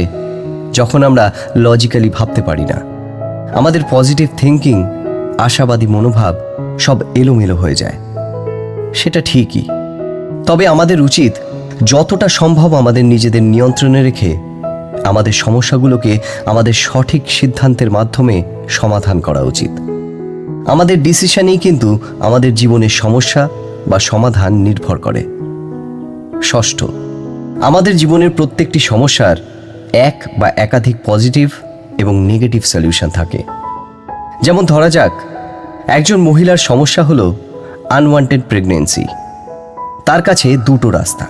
যখন আমরা লজিক্যালি ভাবতে পারি না। আমাদের পজিটিভ থিঙ্কিং, আশাবাদী মনোভাব সব এলোমেলো হয়ে যায়। সেটা ঠিকই, তবে আমাদের উচিত যতটা সম্ভব আমাদের নিজেদের নিয়ন্ত্রণে রেখে আমাদের সমস্যাগুলোকে আমাদের সঠিক সিদ্ধান্তের মাধ্যমে সমাধান করা উচিত। আমাদের ডিসিশনেই কিন্তু আমাদের জীবনের সমস্যা বা সমাধান নির্ভর করে। ষষ্ঠ, আমাদের জীবনের প্রত্যেকটি সমস্যার এক বা একাধিক পজিটিভ এবং নেগেটিভ সলিউশন থাকে। যেমন ধরা যাক, একজন মহিলার সমস্যা হলো আনওয়ান্টেড প্রেগন্যান্সি। তার কাছে দুটো রাস্তা।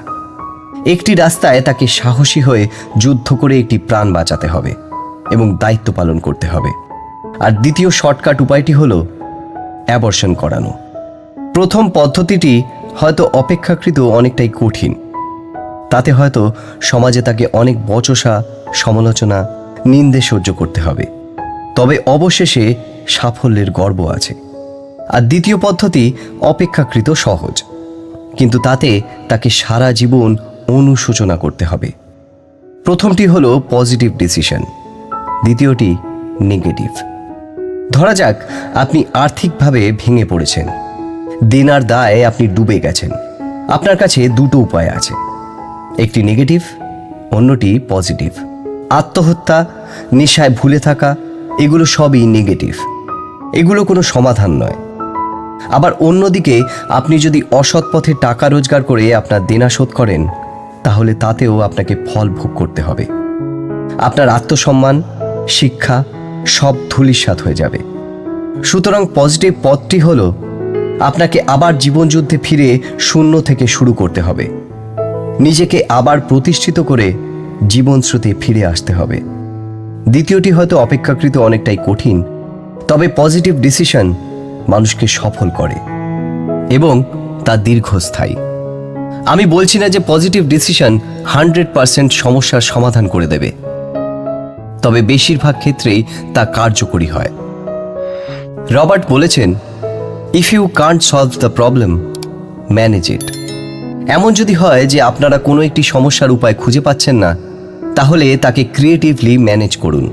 একটি রাস্তায় তাকে সাহসী হয়ে যুদ্ধ করে একটি প্রাণ বাঁচাতে হবে এবং দায়িত্ব পালন করতে হবে, আর দ্বিতীয় শর্টকাট উপায়টি হলো অ্যাবর্শন করানো। প্রথম পদ্ধতিটি হয়তো অপেক্ষাকৃত অনেকটাই কঠিন। তাতে হয়তো সমাজে তাকে অনেক বচসা, সমালোচনা, নিন্দে সহ্য করতে হবে, তবে অবশেষে সাফল্যের গর্ব আছে। আর দ্বিতীয় পদ্ধতি অপেক্ষাকৃত সহজ, কিন্তু তাতে তাকে সারা জীবন অনুশোচনা করতে হবে। প্রথমটি হলো পজিটিভ ডিসিশন, দ্বিতীয়টি নেগেটিভ। ধরা যাক আপনি আর্থিকভাবে ভেঙে পড়েছেন, দেনার দায়ে আপনি ডুবে গেছেন। আপনার কাছে দুটো উপায় আছে, একটি নেগেটিভ, অন্যটি পজিটিভ। আত্মহত্যা, নেশায় ভুলে থাকা, এগুলো সবই নেগেটিভ, এগুলো কোনো সমাধান নয়। আবার অন্যদিকে আপনি যদি অসৎ পথে টাকা রোজগার করে আপনার দেনা শোধ করেন তাহলে তাতেও আপনাকে ফল ভোগ করতে হবে। আপনার আত্মসম্মান, শিক্ষা সব ধূলিসাৎ হয়ে যাবে। সুতরাং পজিটিভ পথটি হলো আপনাকে আবার জীবনযুদ্ধে ফিরে শূন্য থেকে শুরু করতে হবে, নিজেকে আবার প্রতিষ্ঠিত করে জীবন স্রোতে ফিরে আসতে হবে। দ্বিতীয়টি হয়তো অপেক্ষাকৃত অনেকটাই কঠিন, তবে পজিটিভ ডিসিশন মানুষকে সফল করে এবং তা দীর্ঘস্থায়ী। আমি বলছি না যে পজিটিভ ডিসিশন 100% সমস্যার সমাধান করে দেবে, তবে বেশিরভাগ ক্ষেত্রেই তা কার্যকরী হয়। রবার্ট বলেছেন, if you can't solve the problem, manage it. এমন যদি হয় যে আপনারা কোনো একটি সমস্যার উপায় খুঁজে পাচ্ছেন না, তাহলে তাকে ক্রিয়েটিভলি ম্যানেজ করুন।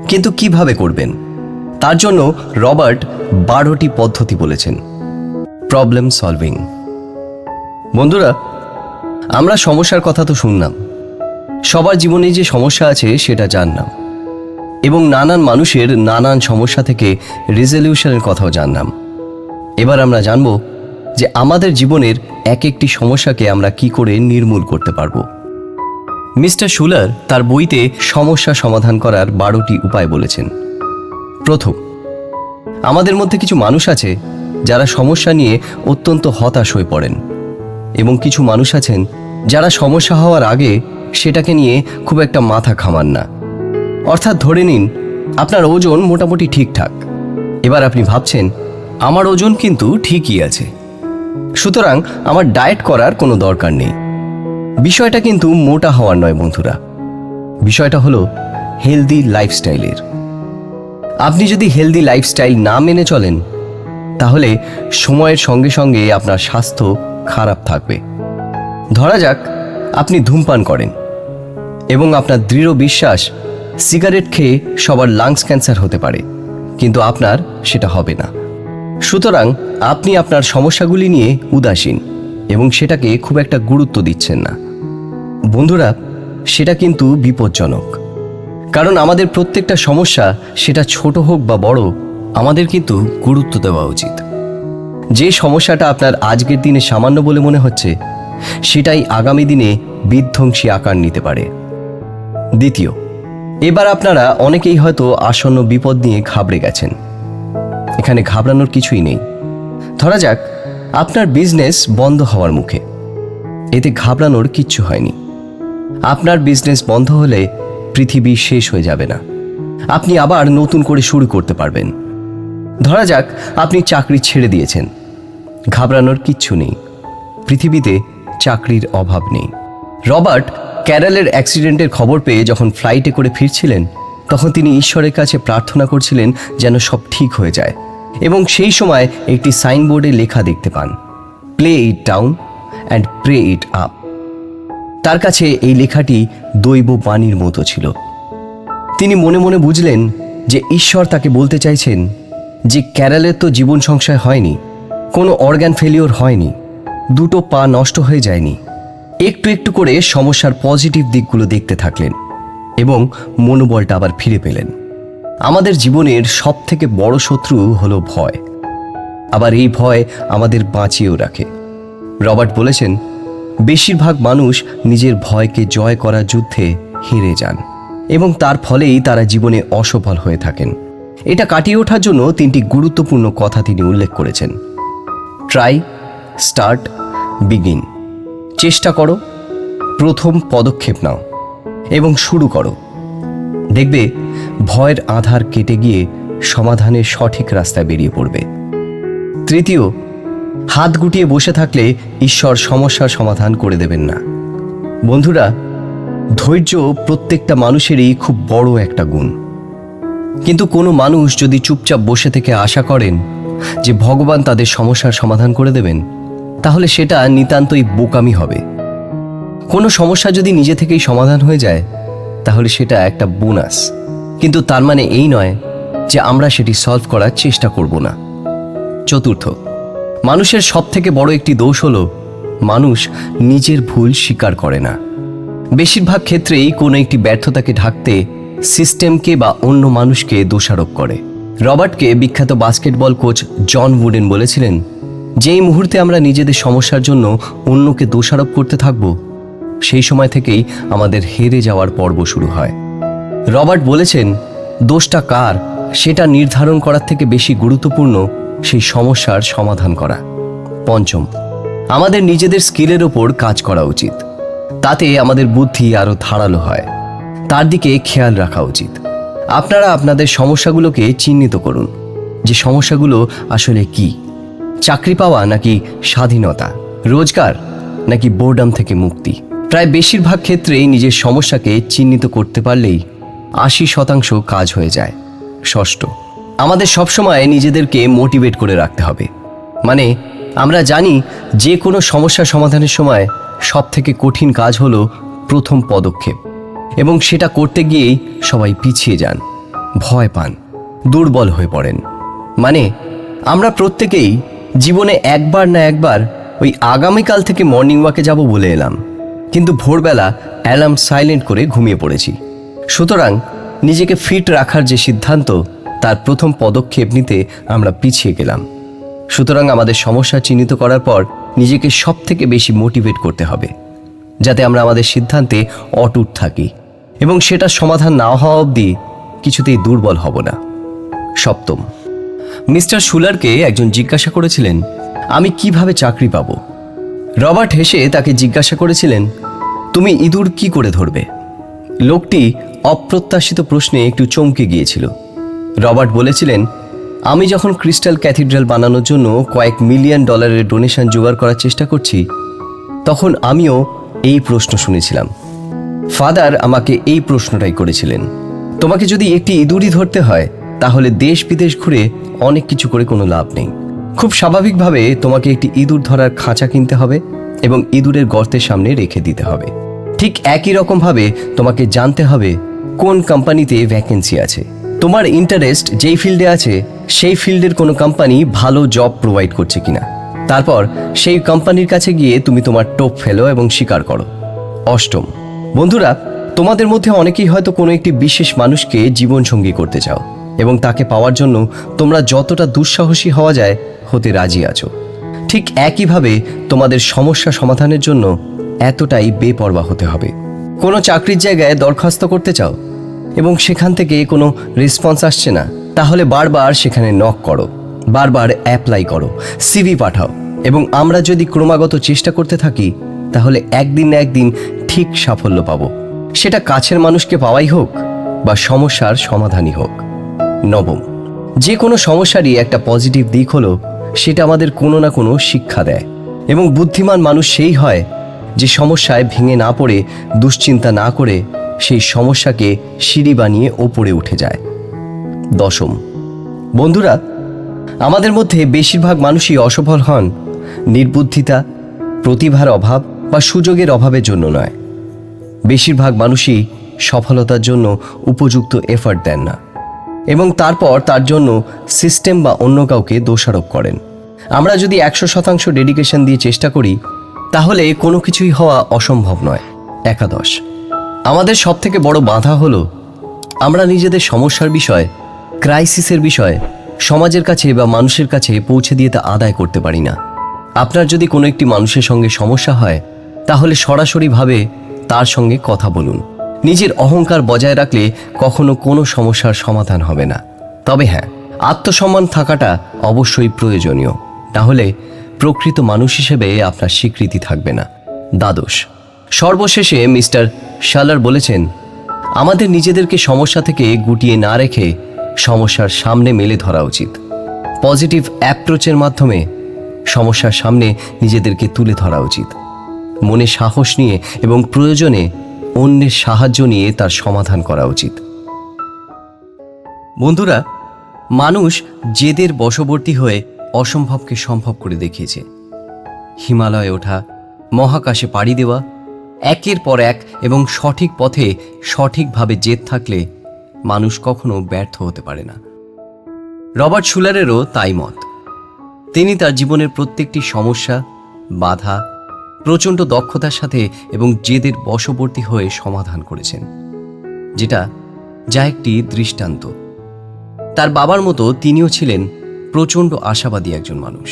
কিন্তু কিভাবে করবেন? তার জন্য রবার্ট 12টি পদ্ধতি বলেছেন। Problem solving. বন্ধুরা, আমরা সমস্যার কথা তো শুনলাম, সবার জীবনে যে সমস্যা আছে সেটা জানলাম, এবং নানান মানুষের নানান সমস্যা থেকে রেজলিউশনের কথাও জানলাম। এবার আমরা জানব যে আমাদের জীবনের এক একটি সমস্যাকে আমরা কি করে নির্মূল করতে পারবো। মিস্টার শুলার তার বইতে সমস্যা সমাধান করার 12টি উপায় বলেছেন। প্রথম, আমাদের মধ্যে কিছু মানুষ আছে যারা সমস্যা নিয়ে অত্যন্ত হতাশ হয়ে পড়েন, এবং কিছু মানুষ আছেন যারা সমস্যা হওয়ার আগে সেটাকে নিয়ে খুব একটা মাথা ঘামান না। অর্থাৎ ধরে নিন আপনার ওজন মোটামুটি ঠিকঠাক। এবার আপনি ভাবছেন আমার ওজন কিন্তু ঠিকই আছে, সুতরাং আমার ডায়েট করার কোনো দরকার নেই। বিষয়টা কিন্তু মোটা হওয়ার নয় বন্ধুরা, বিষয়টা হলো হেলদি লাইফস্টাইলের। আপনি যদি হেলদি লাইফস্টাইল না মেনে চলেন তাহলে সময়ের সঙ্গে সঙ্গে আপনার স্বাস্থ্য খারাপ থাকবে। ধরা যাক আপনি ধূমপান করেন এবং আপনার দৃঢ় বিশ্বাস সিগারেট খেয়ে সবার লাংস ক্যান্সার হতে পারে, কিন্তু আপনার সেটা হবে না। সুতরাং আপনি আপনার সমস্যাগুলি নিয়ে উদাসীন এবং সেটাকে খুব একটা গুরুত্ব দিচ্ছেন না। বন্ধুরা, সেটা কিন্তু বিপজ্জনক, কারণ আমাদের প্রত্যেকটা সমস্যা, সেটা ছোট হোক বা বড়, আমাদের কিন্তু গুরুত্ব দেওয়া উচিত। যে সমস্যাটা আপনার আজকের দিনে সামান্য বলে মনে হচ্ছে, সেটাই আগামী দিনে বিধ্বংসী আকার নিতে পারে। দ্বিতীয়, এবার আপনারা অনেকেই হয়তো আসন্ন বিপদ নিয়ে ঘাবড়ে গেছেন। এখানে ঘাবড়ানোর কিছুই নেই। ধরা যাক আপনার বিজনেস বন্ধ হওয়ার মুখে, এতে ঘাবড়ানোর কিচ্ছু হয়নি। আপনার বিজনেস বন্ধ হলে পৃথিবী শেষ হয়ে যাবে না, আপনি আবার নতুন করে শুরু করতে পারবেন। ধরা যাক আপনি চাকরি ছেড়ে দিয়েছেন, ঘাবড়ানোর কিচ্ছু নেই, পৃথিবীতে চাকরির অভাব নেই। রবার্ট ক্যারলের অ্যাক্সিডেন্টের খবর পেয়ে যখন ফ্লাইটে করে ফিরছিলেন, তখন তিনি ঈশ্বরের কাছে প্রার্থনা করছিলেন যেন সব ঠিক হয়ে যায়, এবং সেই সময় একটি সাইনবোর্ডে লেখা দেখতে পান, play it down and pray it up. তার কাছে এই লেখাটি দৈব বাণীর মতো ছিল। তিনি মনে মনে বুঝলেন যে ঈশ্বর তাকে বলতে চাইছেন যে ক্যারলের তো জীবন সংশয় হয়নি, কোনো অর্গান ফেলিওর হয়নি, দুটো পা নষ্ট হয়ে যায়নি। একটু একটু করে সমস্যার পজিটিভ দিকগুলো দেখতে থাকলেন এবং মনোবলটা আবার ফিরে পেলেন। আমাদের জীবনের সবথেকে বড় শত্রু হলো ভয়, আবার এই ভয় আমাদের বাঁচিয়েও রাখে। রবার্ট বলেছেন, বেশিরভাগ মানুষ নিজের ভয়কে জয় করার যুদ্ধে হেরে যান এবং তার ফলেই তারা জীবনে অসফল হয়ে থাকেন। এটা কাটিয়ে ওঠার জন্য 3টি গুরুত্বপূর্ণ কথা তিনি উল্লেখ করেছেন। Try, start, begin. চেষ্টা করো, প্রথম পদক্ষেপ নাও এবং শুরু করো। দেখবে ভয়ের আধার কেটে গিয়ে সমাধানের সঠিক রাস্তায় বেরিয়ে পড়বে। তৃতীয়, হাত গুটিয়ে বসে থাকলে ঈশ্বর সমস্যার সমাধান করে দেবেন না। বন্ধুরা, ধৈর্য প্রত্যেকটা মানুষেরই খুব বড় একটা গুণ, কিন্তু কোনো মানুষ যদি চুপচাপ বসে থেকে আশা করেন যে ভগবান তাদের সমস্যার সমাধান করে দেবেন, তাহলে সেটা নিতান্তই বোকামি হবে। কোনো সমস্যা যদি নিজে থেকেই সমাধান হয়ে যায়, তাহলে সেটা একটা বোনাস, কিন্তু তার মানে এই নয় যে আমরা সেটি সলভ করার চেষ্টা করব না। চতুর্থ, মানুষের সবথেকে বড় একটি দোষ হলো মানুষ নিজের ভুল স্বীকার করে না। বেশিরভাগ ক্ষেত্রেই কোনো একটি ব্যর্থতাকে ঢাকতে সিস্টেমকে বা অন্য মানুষকে দোষারোপ করে। রবার্টকে বিখ্যাত বাস্কেটবল কোচ জন উডেন বলেছিলেন, যেই মুহূর্তে আমরা নিজেদের সমস্যার জন্য অন্যকে দোষারোপ করতে থাকব, সেই সময় থেকেই আমাদের হেরে যাওয়ার পর্ব শুরু হয়। রবার্ট বলেছেন, দোষটা কার সেটা নির্ধারণ করার থেকে বেশি গুরুত্বপূর্ণ সেই সমস্যার সমাধান করা। পঞ্চম, আমাদের নিজেদের স্কিলের ওপর কাজ করা উচিত, তাতে আমাদের বুদ্ধি আরও ধারালো হয়। তার দিকে খেয়াল রাখা উচিত। আপনারা আপনাদের সমস্যাগুলোকে চিহ্নিত করুন, যে সমস্যাগুলো আসলে কি। চাকরি পাওয়া নাকি স্বাধীনতা, রোজগার নাকি বোর্ডাম থেকে মুক্তি। প্রায় বেশিরভাগ ক্ষেত্রেই নিজের সমস্যাকে চিহ্নিত করতে পারলেই 80% কাজ হয়ে যায়। ষষ্ঠ, আমাদের সবসময় নিজেদেরকে মোটিভেট করে রাখতে হবে। মানে আমরা জানি যে কোনো সমস্যা সমাধানের সময় সবথেকে কঠিন কাজ হলো প্রথম পদক্ষেপ, এবং সেটা করতে গিয়েই সবাই পিছিয়ে যান, ভয় পান, দুর্বল হয়ে পড়েন। মানে আমরা প্রত্যেকেই জীবনে একবার না একবার ওই আগামীকাল থেকে মর্নিং ওয়াকে যাব বলে এলাম, কিন্তু ভোরবেলা অ্যালার্ম সাইলেন্ট করে ঘুমিয়ে পড়েছি। সুতরাং নিজেকে ফিট রাখার যে সিদ্ধান্ত, তার প্রথম পদক্ষেপ নিতে আমরা পিছিয়ে গেলাম। সুতরাং আমাদের সমস্যা চিহ্নিত করার পর নিজেকে সবথেকে বেশি মোটিভেট করতে হবে, যাতে আমরা আমাদের সিদ্ধান্তে অটুট থাকি এবং সেটা সমাধান না হওয়া অবধি কিছুতেই দুর্বল হব না। সপ্তম, মিস্টার শুলারকে একজন জিজ্ঞাসা করেছিলেন, আমি কিভাবে চাকরি পাব? রবার্ট হেসে তাকে জিজ্ঞাসা করেছিলেন, তুমি ইঁদুর কি করে ধরবে? লোকটি অপ্রত্যাশিত প্রশ্নে একটু চমকে গিয়েছিল। রবার্ট বলেছিলেন, আমি যখন ক্রিস্টাল ক্যাথিড্রাল বানানোর জন্য কয়েক মিলিয়ন ডলারের ডোনেশন জোগাড় করার চেষ্টা করছি, তখন আমিও এই প্রশ্ন শুনেছিলাম। ফাদার আমাকে এই প্রশ্নটাই করেছিলেন, তোমাকে যদি একটি ইঁদুরই ধরতে হয় তাহলে দেশ বিদেশ ঘুরে অনেক কিছু করে কোনো লাভ নেই। খুব স্বাভাবিকভাবে তোমাকে একটি ইঁদুর ধরার খাঁচা কিনতে হবে এবং ইঁদুরের গর্তের সামনে রেখে দিতে হবে। ঠিক একই রকমভাবে তোমাকে জানতে হবে কোন কোম্পানিতে ভ্যাকেন্সি আছে, তোমার ইন্টারেস্ট যেই ফিল্ডে আছে সেই ফিল্ডের কোনো কোম্পানি ভালো জব প্রোভাইড করছে কিনা। তারপর সেই কোম্পানির কাছে গিয়ে তুমি তোমার টোপ ফেলো এবং স্বীকার করো। অষ্টম, বন্ধুরা, তোমাদের মধ্যে অনেকেই হয়তো কোনো একটি বিশেষ মানুষকে জীবনসঙ্গী করতে চাও এবং তাকে পাওয়ার জন্য তোমরা যতটা দুঃসাহসী হওয়া যায় হতে রাজি আছো। ঠিক একইভাবে তোমাদের সমস্যা সমাধানের জন্য এতটাই বেপরোয়া হতে হবে। কোনো চাকরির জায়গায় দরখাস্ত করতে চাও এবং সেখান থেকে কোনো রেসপন্স আসছে না, তাহলে বারবার সেখানে নক করো, বারবার অ্যাপ্লাই করো, সিভি পাঠাও এবং আমরা যদি ক্রমাগত চেষ্টা করতে থাকি তাহলে একদিন না একদিন ঠিক সাফল্য পাবো, সেটা কাছের মানুষকে পাওয়াই হোক বা সমস্যার সমাধানই হোক। নবম, যে কোনো সমস্যারই একটা পজিটিভ দিক হলো সেটা আমাদের কোনো না কোনো শিক্ষা দেয় এবং বুদ্ধিমান মানুষ সেই হয় যে সমস্যায় ভেঙে না পড়ে, দুশ্চিন্তা না করে সেই সমস্যাকে সিঁড়ি বানিয়ে ওপরে উঠে যায়। দশম, বন্ধুরা, আমাদের মধ্যে বেশিরভাগ মানুষই অসফল হন নির্বুদ্ধিতা, প্রতিভার অভাব বা সুযোগের অভাবের জন্য নয়। বেশিরভাগ মানুষই সফলতার জন্য উপযুক্ত এফর্ট দেন না এবং তারপর তার জন্য সিস্টেম বা অন্য কাউকে দোষারোপ করেন। আমরা যদি 100% ডেডিকেশন দিয়ে চেষ্টা করি তাহলে কোনো কিছুই হওয়া অসম্ভব নয়। একাদশ, আমাদের সবথেকে বড় বাধা হলো আমরা নিজেদের সমস্যার বিষয়, ক্রাইসিসের বিষয় সমাজের কাছে বা মানুষের কাছে পৌঁছে দিয়ে তা আদায় করতে পারি না। আপনার যদি কোনো একটি মানুষের সঙ্গে সমস্যা হয় তাহলে সরাসরিভাবে তার সঙ্গে কথা বলুন। নিজের অহংকার বজায় রাখলে কখনো কোনো সমস্যার সমাধান হবে না। তবে হ্যাঁ, আত্মসম্মান থাকাটা অবশ্যই প্রয়োজনীয়, তাহলে প্রকৃত মানুষ হিসেবে আপনার স্বীকৃতি থাকবে না। দ্বাদশ, সর্বশেষে মিস্টার শালার বলেছেন, আমাদের নিজেদেরকে সমস্যা থেকে গুটিয়ে না রেখে সমস্যার সামনে মেলে ধরা উচিত। পজিটিভ অ্যাপ্রোচের মাধ্যমে সমস্যার সামনে নিজেদেরকে তুলে ধরা উচিত। মনে সাহস নিয়ে এবং প্রয়োজনে অন্যের সাহায্য নিয়ে তার সমাধান করা উচিত। বন্ধুরা, মানুষ জেদের বশবর্তী হয়ে অসম্ভবকে সম্ভব করে দেখিয়েছে। হিমালয়ে ওঠা, মহাকাশে পাড়ি দেওয়া, একের পর এক এবং সঠিক পথে সঠিকভাবে জেদ থাকলে মানুষ কখনো ব্যর্থ হতে পারে না। রবার্ট শুলারেরও তাই মত। তিনি তার জীবনের প্রত্যেকটি সমস্যা, বাধা প্রচণ্ড দক্ষতার সাথে এবং জেদের বশবর্তী হয়ে সমাধান করেছেন, যা একটি দৃষ্টান্ত। তার বাবার মতো তিনিও ছিলেন প্রচণ্ড আশাবাদী একজন মানুষ,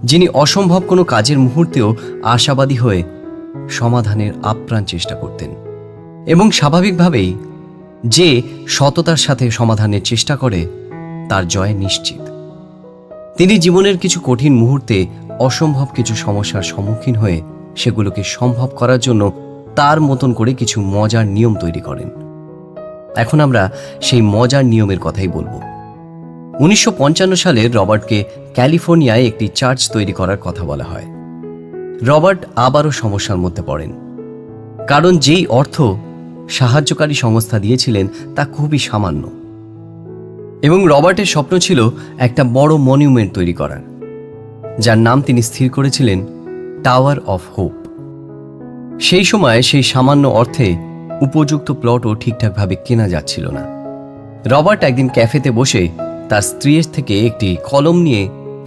যিনি অসম্ভব কোনো কাজের মুহূর্তেও আশাবাদী হয়ে সমাধানের আপ্রাণ চেষ্টা করতেন এবং স্বাভাবিকভাবেই যে সততার সাথে সমাধানের চেষ্টা করে তার জয় নিশ্চিত। তিনি জীবনের কিছু কঠিন মুহূর্তে অসম্ভব কিছু সমস্যার সম্মুখীন হয়ে সেগুলোকে সম্ভব করার জন্য তার মতন করে কিছু মজার নিয়ম তৈরি করেন। এখন আমরা সেই মজার নিয়মের কথাই বলবো। 1955 সালে রবার্টকে ক্যালিফোর্নিয়ায় একটি চার্চ তৈরি করার কথা বলা হয়। রবার্ট আবারও সমস্যার মধ্যে পড়েন, কারণ যেই অর্থ সাহায্যকারী সংস্থা দিয়েছিলেন তা খুবই সামান্য এবং রবার্টের স্বপ্ন ছিল একটা বড় মনিউমেন্ট তৈরি করার, যার নাম তিনি স্থির করেছিলেন টাওয়ার অফ হোপ। সেই সময় সেই সামান্য অর্থে উপযুক্ত প্লটও ঠিকঠাকভাবে কেনা যাচ্ছিল না। রবার্ট একদিন ক্যাফেতে বসে তার স্ত্রীর থেকে একটি কলম নিয়ে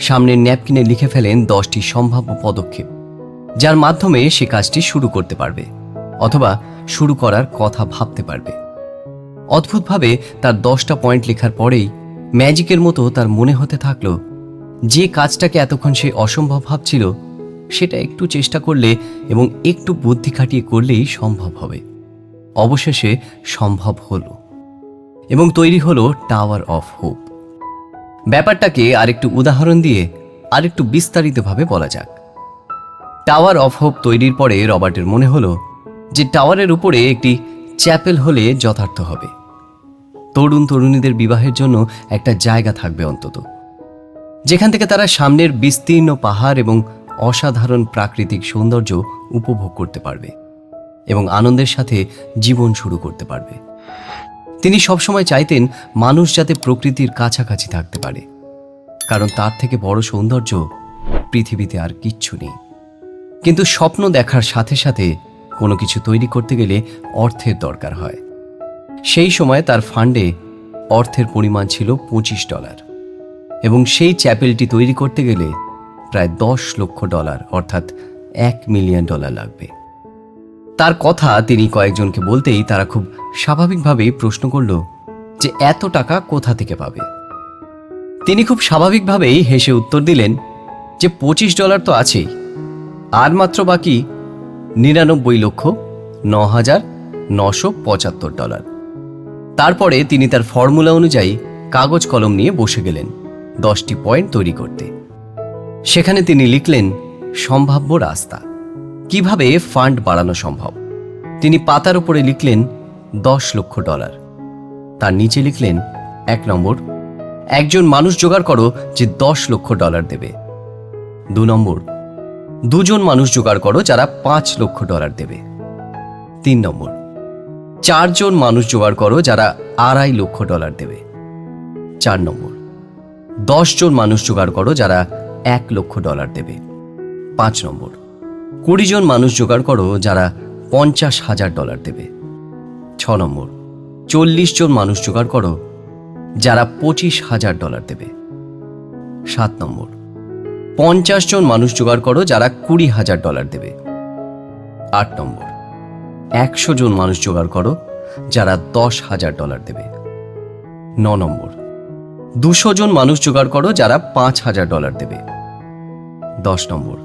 সামনের ন্যাপকিনে লিখে ফেলেন 10টি সম্ভাব্য পদক্ষেপ, যার মাধ্যমে সে কাজটি শুরু করতে পারবে অথবা শুরু করার কথা ভাবতে পারবে। অদ্ভুতভাবে তার 10টা পয়েন্ট লেখার পরেই ম্যাজিকের মতো তার মনে হতে থাকলো যে কাজটাকে এতক্ষণ সে অসম্ভব ভাবছিল সেটা একটু চেষ্টা করলে এবং একটু বুদ্ধি খাটিয়ে করলেই সম্ভব হবে। অবশেষে সম্ভব হলো এবং তৈরি হলো টাওয়ার অফ হোপ। ব্যাপারটাকে আরেকটু উদাহরণ দিয়ে আরেকটু বিস্তারিতভাবে বলা যাক। টাওয়ার অফ হোপ তৈরির পরে রবার্টের মনে হলো যে টাওয়ারের উপরে একটি চ্যাপেল হলে যথার্থ হবে। তরুণ তরুণীদের বিবাহের জন্য একটা জায়গা থাকবে অন্তত, যেখান থেকে তারা সামনের বিস্তীর্ণ পাহাড় এবং অসাধারণ প্রাকৃতিক সৌন্দর্য উপভোগ করতে পারবে এবং আনন্দের সাথে জীবন শুরু করতে পারবে। তিনি সবসময় চাইতেন মানুষ যাতে প্রকৃতির কাছাকাছি থাকতে পারে, কারণ তার থেকে বড় সৌন্দর্য পৃথিবীতে আর কিচ্ছু নেই। কিন্তু স্বপ্ন দেখার সাথে সাথে কোনো কিছু তৈরি করতে গেলে অর্থের দরকার হয়। সেই সময় তার ফান্ডে অর্থের পরিমাণ ছিল $25 এবং সেই চ্যাপেলটি তৈরি করতে গেলে প্রায় $10 লক্ষ অর্থাৎ $1 মিলিয়ন লাগবে। তার কথা তিনি কয়েকজনকে বলতেই তারা খুব স্বাভাবিকভাবেই প্রশ্ন করল যে এত টাকা কোথা থেকে পাবে। তিনি খুব স্বাভাবিকভাবেই হেসে উত্তর দিলেন যে $25 তো আছেই, আর মাত্র বাকি $99,975। তারপরে তিনি তার ফর্মুলা অনুযায়ী কাগজ কলম নিয়ে বসে গেলেন 10টি পয়েন্ট তৈরি করতে। সেখানে তিনি লিখলেন সম্ভাব্য রাস্তা, কিভাবে ফান্ড বাড়ানো সম্ভব। তিনি পাতার উপরে লিখলেন $10 লক্ষ। তার নিচে লিখলেন 1 নম্বর, একজন মানুষ জোগাড় করো যে $10 লক্ষ দেবে। 2 নম্বর, 2 জন মানুষ জোগাড় করো যারা $5 লক্ষ দেবে। 3 নম্বর, 4 জন মানুষ জোগাড় করো যারা $2.5 লক্ষ দেবে। 4 নম্বর, 10 জন মানুষ জোগাড় করো যারা $1 লক্ষ দেবে। 5 নম্বর, 20 জন মানুষ জোগাড় করো যারা $50,000 দেবে। 6 নম্বর, 40 জন মানুষ জোগাড় করো যারা $25,000 দেবে। 7 নম্বর, 50 জন মানুষ জোগাড় করো যারা $20,000 দেবে। 8 নম্বর, 100 জন মানুষ জোগাড় করো যারা $10,000 দেবে। 9 নম্বর, 200 জন মানুষ জোগাড় করো যারা $5,000 দেবে। 10 নম্বর,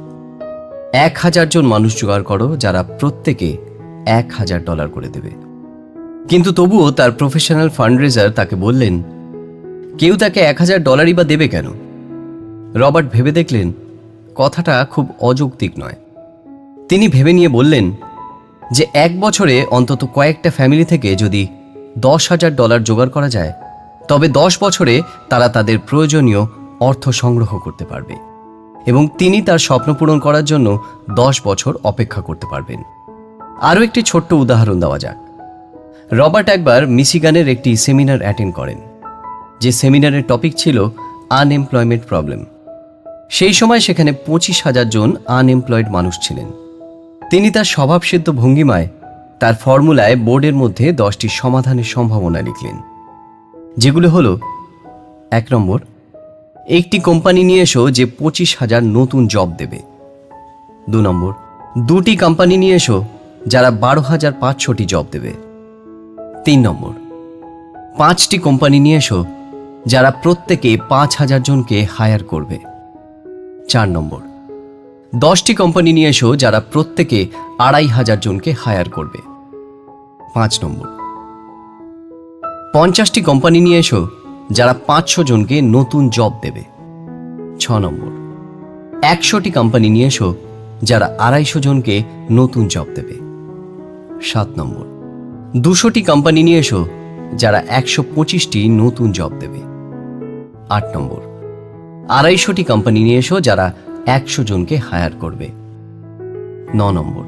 1000 জন মানুষ জোগাড় করো যারা প্রত্যেকে $1,000 করে দেবে। কিন্তু তবুও তার প্রফেশনাল ফান্ডরেজার তাকে বললেন কেউ তাকে $1,000 বা দেবে কেন। রবার্ট ভেবে দেখলেন কথাটা খুব অযৌক্তিক নয়। তিনি ভেবে নিয়ে বললেন যে 1 বছরে অন্তত কয়েকটা ফ্যামিলি থেকে যদি $10,000 জোগাড় করা যায়, তবে 10 বছরে তারা তাদের প্রয়োজনীয় অর্থ সংগ্রহ করতে পারবে এবং তিনি তার স্বপ্ন পূরণ করার জন্য 10 বছর অপেক্ষা করতে পারবেন। আরও একটি ছোট্ট উদাহরণ দেওয়া যাক। রবার্ট একবার মিশিগানের একটি সেমিনার অ্যাটেন্ড করেন, যে সেমিনারের টপিক ছিল আনএমপ্লয়মেন্ট প্রবলেম। সেই সময় সেখানে 25,000 জন আনএমপ্লয়েড মানুষ ছিলেন। তিনি তার স্বভাবসিদ্ধ ভঙ্গিমায় তার ফর্মুলায় বোর্ডের মধ্যে 10টি সমাধানের সম্ভাবনা লিখলেন, যেগুলো হলো 1 নম্বর, একটি কোম্পানি নিয়ে এসো যে 25,000 নতুন জব দেবে। 2 নম্বর, 2টি কোম্পানি নিয়ে এসো যারা 12,500টি জব দেবে। 3 নম্বর, 5টি কোম্পানি নিয়ে এসো যারা প্রত্যেকে 5,000 জনকে হায়ার করবে। 4 নম্বর, 10টি কোম্পানি নিয়ে এসো যারা প্রত্যেকে 2,500 জনকে হায়ার করবে। 5 নম্বর, 50টি কোম্পানি নিয়ে এসো যারা 500 জনকে নতুন জব দেবে। 6 নম্বর, 100টি কোম্পানি নিয়ে এসো যারা 250 জনকে নতুন জব দেবে। 7 নম্বর, 200টি কোম্পানি নিয়ে এসো যারা 125টি নতুন জব দেবে। 8 নম্বর, 250টি কোম্পানি নিয়ে এসো যারা 100 জনকে হায়ার করবে। 9 নম্বর,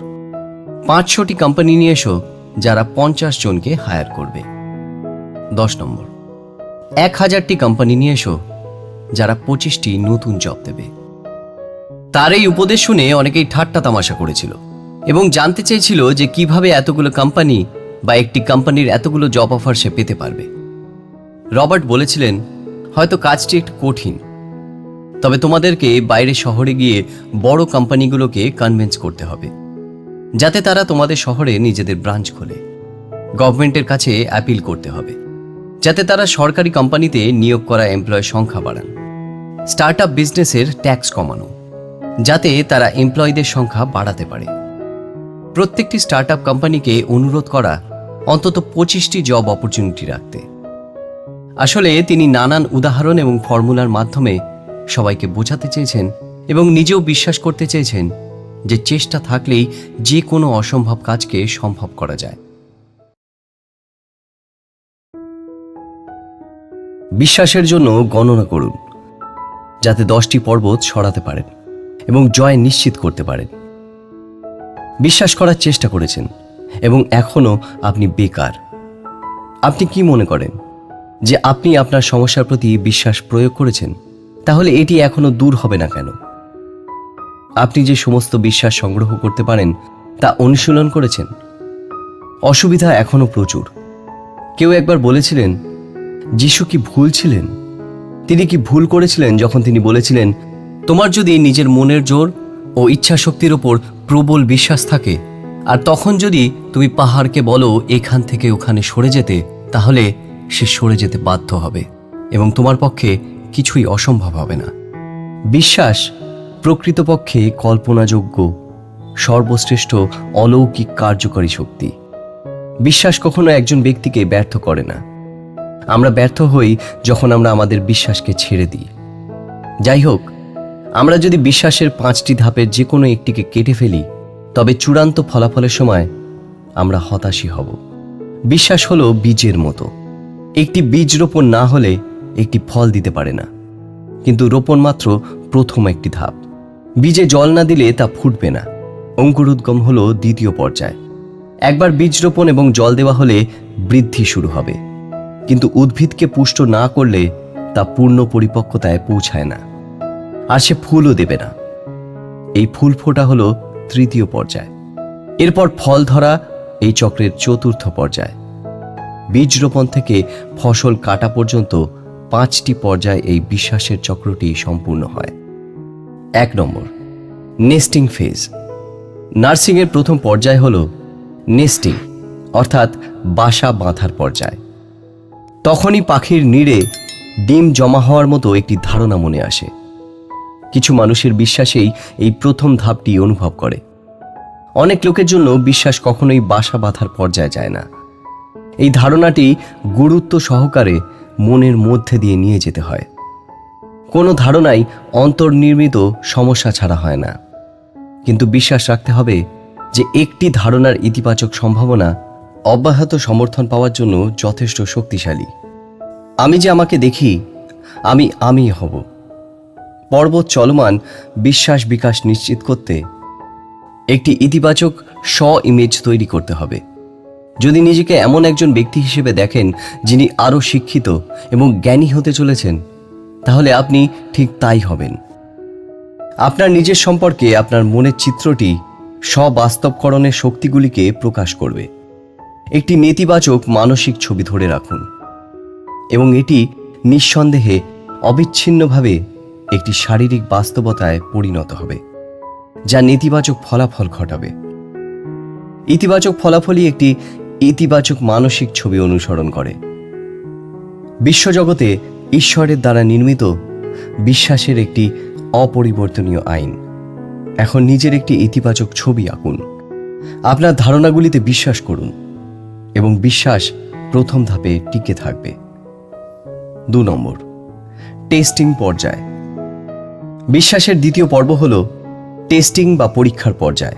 500টি কোম্পানি নিয়ে এসো যারা 50 জনকে হায়ার করবে। 10 নম্বর, 1000টি কোম্পানি নিয়ে এসো যারা 25টি নতুন জব দেবে। তার এই উপদেশ শুনে অনেকেই ঠাট্টা তামাশা করেছিল এবং জানতে চেয়েছিল যে কিভাবে এতগুলো কোম্পানি বা একটি কোম্পানির এতগুলো জব অফার সে পেতে পারবে। রবার্ট বলেছিলেন, হয়তো কাজটি একটু কঠিন, তবে তোমাদেরকে বাইরে শহরে গিয়ে বড় কোম্পানিগুলোকে কনভিন্স করতে হবে যাতে তারা তোমাদের শহরে নিজেদের ব্রাঞ্চ খোলে। গভর্নমেন্টের কাছে অ্যাপিল করতে হবে যাতে তারা সরকারি কোম্পানিতে নিয়োগ করা এমপ্লয়ের সংখ্যা বাড়ান। স্টার্টআপ বিজনেসের ট্যাক্স কমানো যাতে তারা এমপ্লয়ীদের সংখ্যা বাড়াতে পারে। প্রত্যেকটি স্টার্টআপ কোম্পানিকে অনুরোধ করা অন্তত 25টি জব অপরচুনিটি রাখতে। আসলে তিনি নানান উদাহরণ এবং ফর্মুলার মাধ্যমে সবাইকে বোঝাতে চেয়েছেন এবং নিজেও বিশ্বাস করতে চেয়েছেন যে চেষ্টা থাকলেই যে কোনো অসম্ভব কাজকে সম্ভব করা যায়। বিশ্বাসের জন্য গণনা করুন, যাতে 10টি পর্বত সরাতে পারেন এবং জয় নিশ্চিত করতে পারেন। বিশ্বাস করার চেষ্টা করেছেন এবং এখনো আপনি বেকার। আপনি কি মনে করেন যে আপনি আপনার সমস্যার প্রতি বিশ্বাস প্রয়োগ করেছেন? তাহলে এটি এখনো দূর হবে না কেন? আপনি যে সমস্ত বিশ্বাস সংগ্রহ করতে পারেন তা অনুশীলন করেছেন? অসুবিধা এখনো প্রচুর। কেউ একবার বলেছিলেন, যিশু কি ভুল ছিলেন? তিনি কি ভুল করেছিলেন যখন তিনি বলেছিলেন, তোমার যদি নিজের মনের জোর ও ইচ্ছা শক্তির ওপর প্রবল বিশ্বাস থাকে, আর তখন যদি তুমি পাহাড়কে বলো এখান থেকে ওখানে সরে যেতে, তাহলে সে সরে যেতে বাধ্য হবে এবং তোমার পক্ষে কিছুই অসম্ভব হবে না। বিশ্বাস প্রকৃতপক্ষে কল্পনাযোগ্য সর্বশ্রেষ্ঠ অলৌকিক কার্যকরী শক্তি। বিশ্বাস কখনো একজন ব্যক্তিকে ব্যর্থ করে না। আমরা ব্যর্থ হই যখন আমরা আমাদের বিশ্বাসকে ছেড়ে দিই। যাই হোক, আমরা যদি বিশ্বাসের 5টি ধাপের যে কোনো একটিকে কেটে ফেলি, তবে চূড়ান্ত ফলাফলের সময় আমরা হতাশই হব। বিশ্বাস হলো বীজের মতো। একটি বীজ রোপণ না হলে একটি ফল দিতে পারে না, কিন্তু রোপণ মাত্র প্রথম একটি ধাপ। বীজে জল না দিলে তা ফুটবে না। অঙ্কুরোদ্গম হলো দ্বিতীয় পর্যায়। একবার বীজ রোপণ এবং জল দেওয়া হলে বৃদ্ধি শুরু হবে, কিন্তু উদ্ভিদকে পুষ্ট না করলে তা পূর্ণ পরিপক্কতায় পৌঁছায় না, আর সে ফুলও দেবে না। এই ফুল ফোটা হলো তৃতীয় পর্যায়। এরপর ফল ধরা এই চক্রের চতুর্থ পর্যায়। বীজ রোপণ থেকে ফসল কাটা পর্যন্ত 5টি পর্যায়ে এই বিশ্বাসের চক্রটি সম্পূর্ণ হয়। 1 নম্বর, নেস্টিং ফেজ। নার্সিংয়ের প্রথম পর্যায় হল নেস্টিং, অর্থাৎ বাসা বাঁধার পর্যায়। তখনই পাখির নিড়ে ডিম জমা হওয়ার মতো একটি ধারণা মনে আসে। কিছু মানুষের বিশ্বাসেই এই প্রথম ধাপটি অনুভব করে। অনেক লোকের জন্য বিশ্বাস কখনোই বাসা বাঁধার পর্যায়ে যায় না। এই ধারণাটি গুরুত্ব সহকারে মনের মধ্যে দিয়ে নিয়ে যেতে হয়। কোনো ধারণাই অন্তর্নির্মিত সমস্যা ছাড়া হয় না, কিন্তু বিশ্বাস রাখতে হবে যে একটি ধারণার ইতিবাচক সম্ভাবনা অব্যাহত সমর্থন পাওয়ার জন্য যথেষ্ট শক্তিশালী। আমি যে আমাকে দেখি, আমি হব। পর্বত চলমান বিশ্বাস বিকাশ নিশ্চিত করতে একটি ইতিবাচক ইমেজ তৈরি করতে হবে। যদি নিজেকে এমন একজন ব্যক্তি হিসেবে দেখেন যিনি আরও শিক্ষিত এবং জ্ঞানী হতে চলেছেন, তাহলে আপনি ঠিক তাই হবেন। আপনার নিজের সম্পর্কে আপনার মনের চিত্রটি স্ববাস্তবকরণের শক্তিগুলিকে প্রকাশ করবে। একটি নেতিবাচক মানসিক ছবি ধরে রাখুন এবং এটি নিঃসন্দেহে অবিচ্ছিন্নভাবে একটি শারীরিক বাস্তবতায় পরিণত হবে, যা নেতিবাচক ফলাফল ঘটাবে। ইতিবাচক ফলাফলই একটি ইতিবাচক মানসিক ছবি অনুসরণ করে। বিশ্বজগতে ঈশ্বরের দ্বারা নির্মিত বিশ্বাসের একটি অপরিবর্তনীয় আইন। এখন নিজের একটি ইতিবাচক ছবি আঁকুন। আপনার ধারণাগুলিতে বিশ্বাস করুন এবং বিশ্বাস প্রথম ধাপে টিকে থাকবে। 2 নম্বর, টেস্টিং পর্যায়। বিশ্বাসের দ্বিতীয় পর্ব হল টেস্টিং বা পরীক্ষার পর্যায়।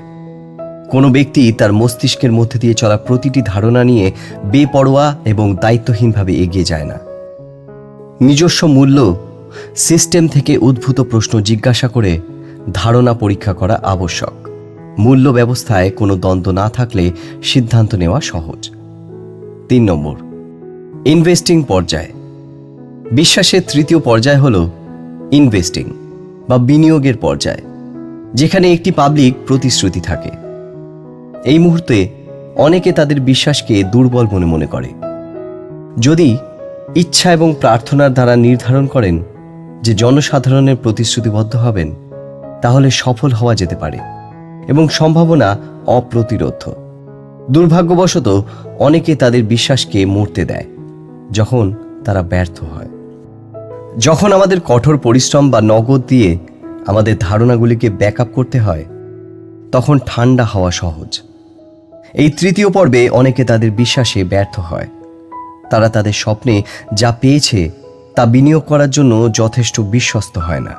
কোনো ব্যক্তি তার মস্তিষ্কের মধ্যে দিয়ে চলা প্রতিটি ধারণা নিয়ে বেপরোয়া এবং দায়িত্বহীনভাবে এগিয়ে যায় না। নিজস্ব মূল্য সিস্টেম থেকে উদ্ভূত প্রশ্ন জিজ্ঞাসা করে ধারণা পরীক্ষা করা আবশ্যক। মূল্য ব্যবস্থায় কোনো দ্বন্দ্ব না থাকলে সিদ্ধান্ত নেওয়া সহজ। 3 নম্বর, ইনভেস্টিং পর্যায়। বিশ্বাসের তৃতীয় পর্যায় হল ইনভেস্টিং বা বিনিয়োগের পর্যায়, যেখানে একটি পাবলিক প্রতিশ্রুতি থাকে। এই মুহূর্তে অনেকে তাদের বিশ্বাসকে দুর্বল মনে করে। যদি ইচ্ছা এবং প্রার্থনার দ্বারা নির্ধারণ করেন যে জনসাধারণের প্রতিশ্রুতিবদ্ধ হবেন, তাহলে সফল হওয়া যেতে পারে এবং সম্ভাবনা অপ্রতিরোধ্য। দুর্ভাগ্যবশত অনেকে তাদের বিশ্বাসকে মরতে দেয় যখন তারা ব্যর্থ হয়। যখন আমাদের কঠোর পরিশ্রম বা নগদ দিয়ে আমাদের ধারণাগুলিকে ব্যাকআপ করতে হয়, তখন ঠান্ডা হওয়া সহজ। এই তৃতীয় পর্বে অনেকে তাদের বিশ্বাসে ব্যর্থ হয়। তারা তাদের স্বপ্নে যা পেয়েছে তা বিনিয়োগ করার জন্য যথেষ্ট বিশ্বস্ত হয় না।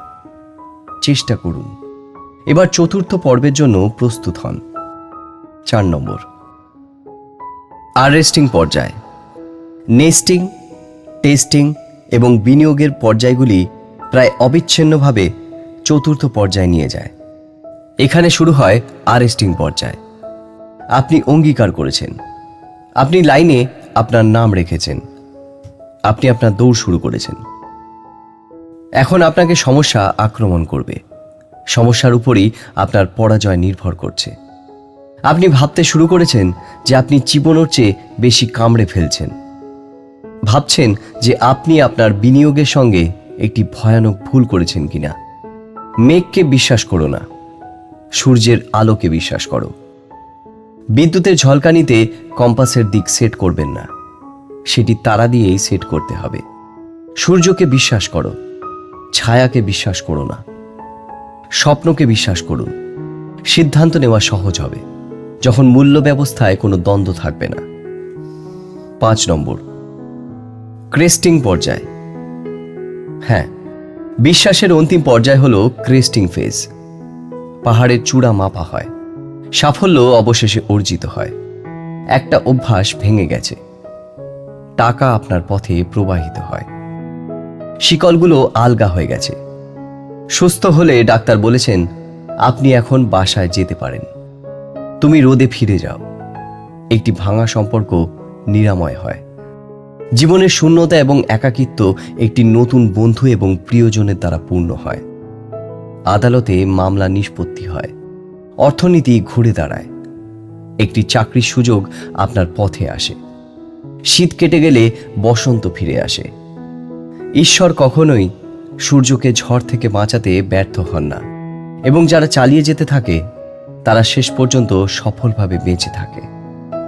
চেষ্টা করুন। এবার চতুর্থ পর্বের জন্য প্রস্তুত হন। 4 নম্বর, আররেস্টিং পর্যায়। নেস্টিং, টেস্টিং এবং বিনিয়োগের পর্যায়গুলি প্রায় অবিচ্ছিন্নভাবে চতুর্থ পর্যায়ে নিয়ে যায়। এখানে শুরু হয় আরেস্টিং পর্যায়। আপনি অঙ্গীকার করেছেন, আপনি লাইনে আপনার নাম রেখেছেন, আপনি আপনার দৌড় শুরু করেছেন। এখন আপনাকে সমস্যা আক্রমণ করবে। সমস্যার উপরই আপনার পরাজয় নির্ভর করছে। আপনি ভাবতে শুরু করেছেন যে আপনি জীবনের চেয়ে বেশি কামড়ে ফেলছেন। ভাবছেন যে আপনি আপনার বিনিয়োগের সঙ্গে একটি ভয়ানক ভুল করেছেন কিনা। মেঘকে বিশ্বাস করো না, সূর্যের আলোকে বিশ্বাস করো। বিদ্যুতের ঝলকানিতে কম্পাসের দিক সেট করবেন না, সেটি তারা দিয়েই সেট করতে হবে। সূর্যকে বিশ্বাস করো, ছায়াকে বিশ্বাস করো না। স্বপ্নকে বিশ্বাস করুন। সিদ্ধান্ত নেওয়া সহজ হবে যখন মূল্য ব্যবস্থায় কোনো দ্বন্দ্ব থাকবে না। 5 নম্বর, ক্রেস্টিং পর্যায়। হ্যাঁ, বিশ্বাসের অন্তিম পর্যায় হলো ক্রেস্টিং ফেজ। পাহাড়ের চূড়া মাপা হয়, সাফল্য অবশেষে অর্জিত হয়। একটা অভ্যাস ভেঙে গেছে, টাকা আপনার পথে প্রবাহিত হয়। শিকলগুলো আলগা হয়ে গেছে। সুস্থ হলে ডাক্তার বলেছেন আপনি এখন বাসায় যেতে পারেন। তুমি রোদে ফিরে যাও। একটি ভাঙা সম্পর্ক নিরাময় হয়। জীবনের শূন্যতা এবং একাকিত্ব একটি নতুন বন্ধু এবং প্রিয়জনের দ্বারা পূর্ণ হয়। আদালতে মামলা নিষ্পত্তি হয়। অর্থনীতি ঘুরে দাঁড়ায়। একটি চাকরির সুযোগ আপনার পথে আসে। শীত কেটে গেলে বসন্ত ফিরে আসে। ঈশ্বর কখনোই সূর্যকে ঝড় থেকে বাঁচাতে ব্যর্থ হন না, এবং যারা চালিয়ে যেতে থাকে তারা শেষ পর্যন্ত সফলভাবে বেঁচে থাকে।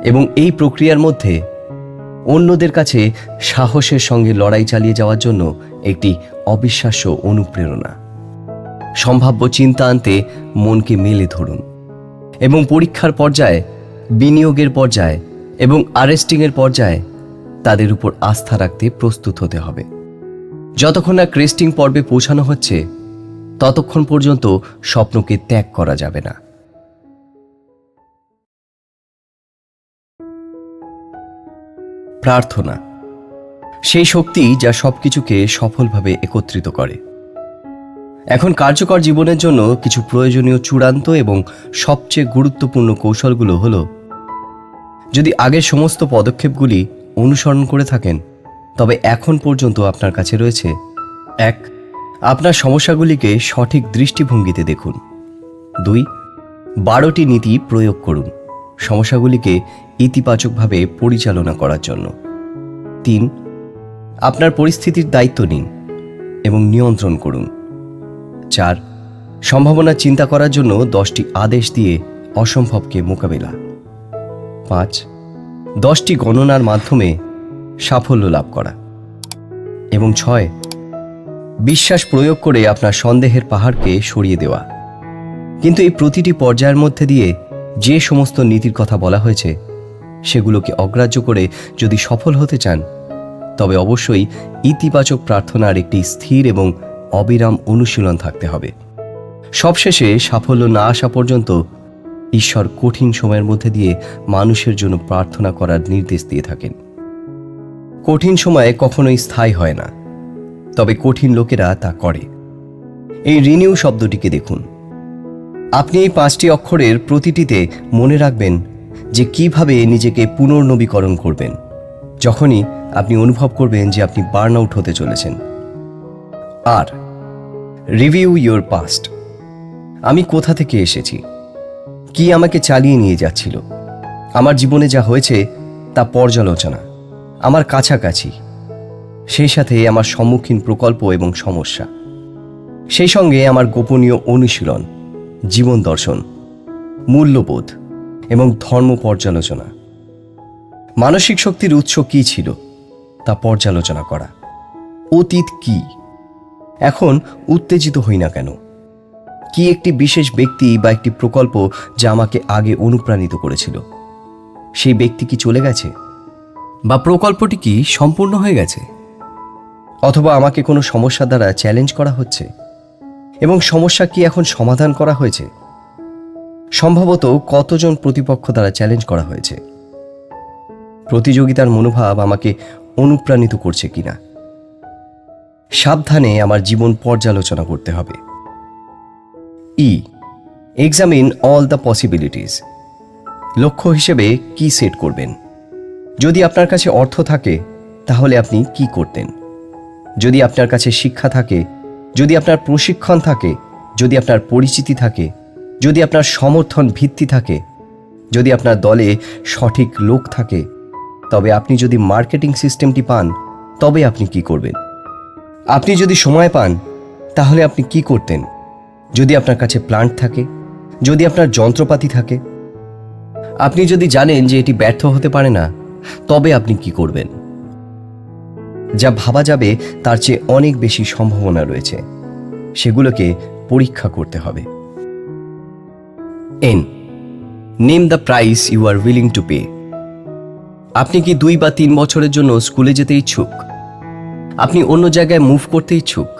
এবং এই প্রক্রিয়ার মধ্যে অন্যদের কাছে সাহসের সঙ্গে লড়াই চালিয়ে যাওয়ার জন্য একটি অবিশ্বাস্য অনুপ্রেরণা। সম্ভাব্য চিন্তা আনতে মনকে মেলে ধরুন, এবং পরীক্ষার পর্যায়ে, বিনিয়োগের পর্যায়ে এবং আরেস্টিংয়ের পর্যায়ে তাদের উপর আস্থা রাখতে প্রস্তুত হতে হবে। যতক্ষণ না ক্রেস্টিং পর্বে পৌঁছানো হচ্ছে ততক্ষণ পর্যন্ত স্বপ্নকে ত্যাগ করা যাবে না। প্রার্থনা সেই শক্তি যা সবকিছুকে সফলভাবে একত্রিত করে। এখন কার্যকর জীবনের জন্য কিছু প্রয়োজনীয় চূড়ান্ত এবং সবচেয়ে গুরুত্বপূর্ণ কৌশলগুলো হলো, যদি আগের সমস্ত পদক্ষেপগুলি অনুসরণ করে থাকেন তবে এখন পর্যন্ত আপনার কাছে রয়েছে: 1. আপনার সমস্যাগুলিকে সঠিক দৃষ্টিভঙ্গিতে দেখুন। 2. 12টি নীতি প্রয়োগ করুন সমস্যাগুলিকে ইতিবাচকভাবে পরিচালনা করার জন্য। 3. আপনার পরিস্থিতির দায়িত্ব নিন এবং নিয়ন্ত্রণ করুন। 4. সম্ভাবনা চিন্তা করার জন্য 10টি আদেশ দিয়ে অসম্ভবকে মোকাবেলা। 5. 10টি গণনার মাধ্যমে সাফল্য লাভ করা। এবং 6. বিশ্বাস প্রয়োগ করে আপনার সন্দেহের পাহাড়কে সরিয়ে দেওয়া। কিন্তু এই প্রতিটি পর্যায়ের মধ্যে দিয়ে যে সমস্ত নীতির কথা বলা হয়েছে সেগুলোকে অগ্রাহ্য করে যদি সফল হতে চান তবে অবশ্যই ইতিবাচক প্রার্থনার একটি স্থির এবং অবিরাম অনুশীলন থাকতে হবে। সবশেষে সাফল্য না আসা পর্যন্ত ঈশ্বর কঠিন সময়ের মধ্যে দিয়ে মানুষের জন্য প্রার্থনা করার নির্দেশ দিয়ে থাকেন। কঠিন সময়ে কখনোই স্থায়ী হয় না, তবে কঠিন লোকেরা তা করে। এই রিনিউ শব্দটিকে দেখুন। আপনি এই 5টি অক্ষরের প্রতিটিতে মনে রাখবেন যে কিভাবে নিজেকে পুনর্নবীকরণ করবেন যখনই আপনি অনুভব করবেন যে আপনি বার্ন আউট হতে চলেছেন। আর রিভিউ ইয়োর পাস্ট। আমি কোথা থেকে এসেছি, কি আমাকে চালিয়ে নিয়ে যাচ্ছিল, আমার জীবনে যা হয়েছে তা পর্যালোচনা, আমার কাছাকাছি, সেই সাথে আমার সম্মুখীন প্রকল্প এবং সমস্যা, সেই সঙ্গে আমার গোপনীয় অনুশীলন, জীবন দর্শন, মূল্যবোধ এবং ধর্ম পর্যালোচনা। মানসিক শক্তির উৎস কী ছিল তা পর্যালোচনা করা। অতীত কি, এখন উত্তেজিত হই না কেন, কি একটি বিশেষ ব্যক্তি বা একটি প্রকল্প যা আমাকে আগে অনুপ্রাণিত করেছিল, সেই ব্যক্তি কি চলে গেছে, বা প্রকল্পটি কি সম্পূর্ণ হয়ে গেছে, অথবা আমাকে কোনো সমস্যা দ্বারা চ্যালেঞ্জ করা হচ্ছে এবং সমস্যা কি এখন সমাধান করা হয়েছে। সম্ভবত কতজন প্রতিপক্ষ দ্বারা চ্যালেঞ্জ করা হয়েছে। প্রতিযোগিতার মনোভাব আমাকে অনুপ্রাণিত করছে কিনা। সাবধানে আমার জীবন পর্যালোচনা করতে হবে। ই, এক্সামিন অল দ্য পসিবিলিটিস। লক্ষ্য হিসেবে কি সেট করবেন? যদি আপনার কাছে অর্থ থাকে তাহলে আপনি কি করতেন? যদি আপনার কাছে শিক্ষা থাকে, যদি আপনার প্রশিক্ষণ থাকে, যদি আপনার পরিচিতি থাকে, যদি আপনার সমর্থন ভিত্তি থাকে, যদি আপনার দলে সঠিক লোক থাকে, তবে আপনি যদি মার্কেটিং সিস্টেমটি পান তবে আপনি কি করবেন? আপনি যদি সময় পান তাহলে আপনি কি করতেন? যদি আপনার কাছে প্ল্যান্ট থাকে, যদি আপনার যন্ত্রপাতি থাকে, আপনি যদি জানেন যে এটি ব্যর্থ হতে পারে না, তবে আপনি কি করবেন? যা ভাবা যাবে তার চেয়ে অনেক বেশি সম্ভাবনা রয়েছে, সেগুলোকে পরীক্ষা করতে হবে। N, name the price you are willing to pay. আপনি কি 2 বা 3 বছরের জন্য স্কুলে যেতে ইচ্ছুক? আপনি অন্য জায়গায় মুভ করতে ইচ্ছুক?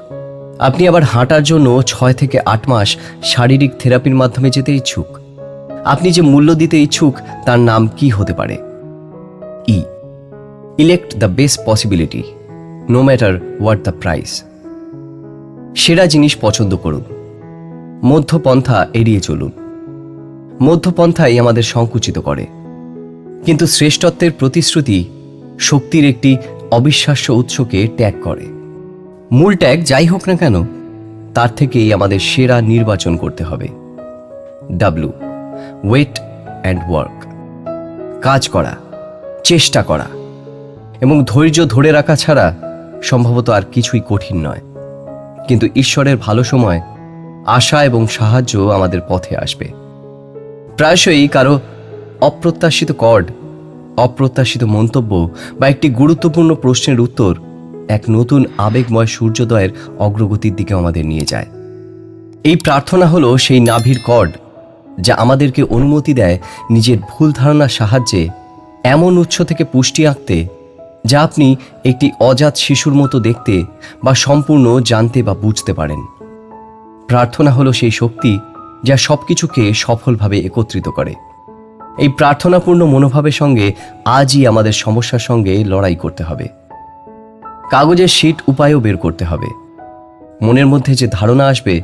আপনি আবার হাঁটার জন্য 6 থেকে 8 মাস শারীরিক থেরাপির মাধ্যমে যেতে ইচ্ছুক? আপনি যে মূল্য দিতে ইচ্ছুক তার নাম কি হতে পারে? E, elect the best possibility no matter what the price. সেরা জিনিস পছন্দ করুন, মধ্যপন্থা এড়িয়ে চলুন। মধ্যপন্থাই আমাদের সংকুচিত করে, কিন্তু শ্রেষ্ঠত্বের প্রতিশ্রুতি শক্তির একটি অবিশ্বাস্য উৎসকে ত্যাগ করে। মূল ত্যাগ যাই হোক না কেন, তার থেকেই আমাদের সেরা নির্বাচন করতে হবে। W, wait and work. কাজ করা, চেষ্টা করা এবং ধৈর্য ধরে রাখা ছাড়া সম্ভবত আর কিছুই কঠিন নয়। কিন্তু ঈশ্বরের ভালো সময়, আশা এবং সাহায্য আমাদের পথে আসবে। প্রায়শই কারো অপ্রত্যাশিত কর্ড, অপ্রত্যাশিত মন্তব্য বা একটি গুরুত্বপূর্ণ প্রশ্নের উত্তর এক নতুন আবেগময় সূর্যোদয়ের অগ্রগতির দিকে আমাদের নিয়ে যায়। এই প্রার্থনা হলো সেই নাভির কর্ড যা আমাদেরকে অনুমতি দেয় নিজের ভুল ধারণার সাহায্যে এমন উৎস থেকে পুষ্টি আঁকতে যা আপনি একটি অজাত শিশুর মতো দেখতে বা সম্পূর্ণ জানতে বা বুঝতে পারেন। প্রার্থনা হলো সেই শক্তি যা সবকিছুকে সফলভাবে একত্রিত করে। এই প্রার্থনাপূর্ণ মনোভাবের সঙ্গে আজই আমাদের সমস্যার সঙ্গে লড়াই করতে হবে। কাগজের শীট উপায়ও বের করতে হবে। মনের মধ্যে যে ধারণা আসবে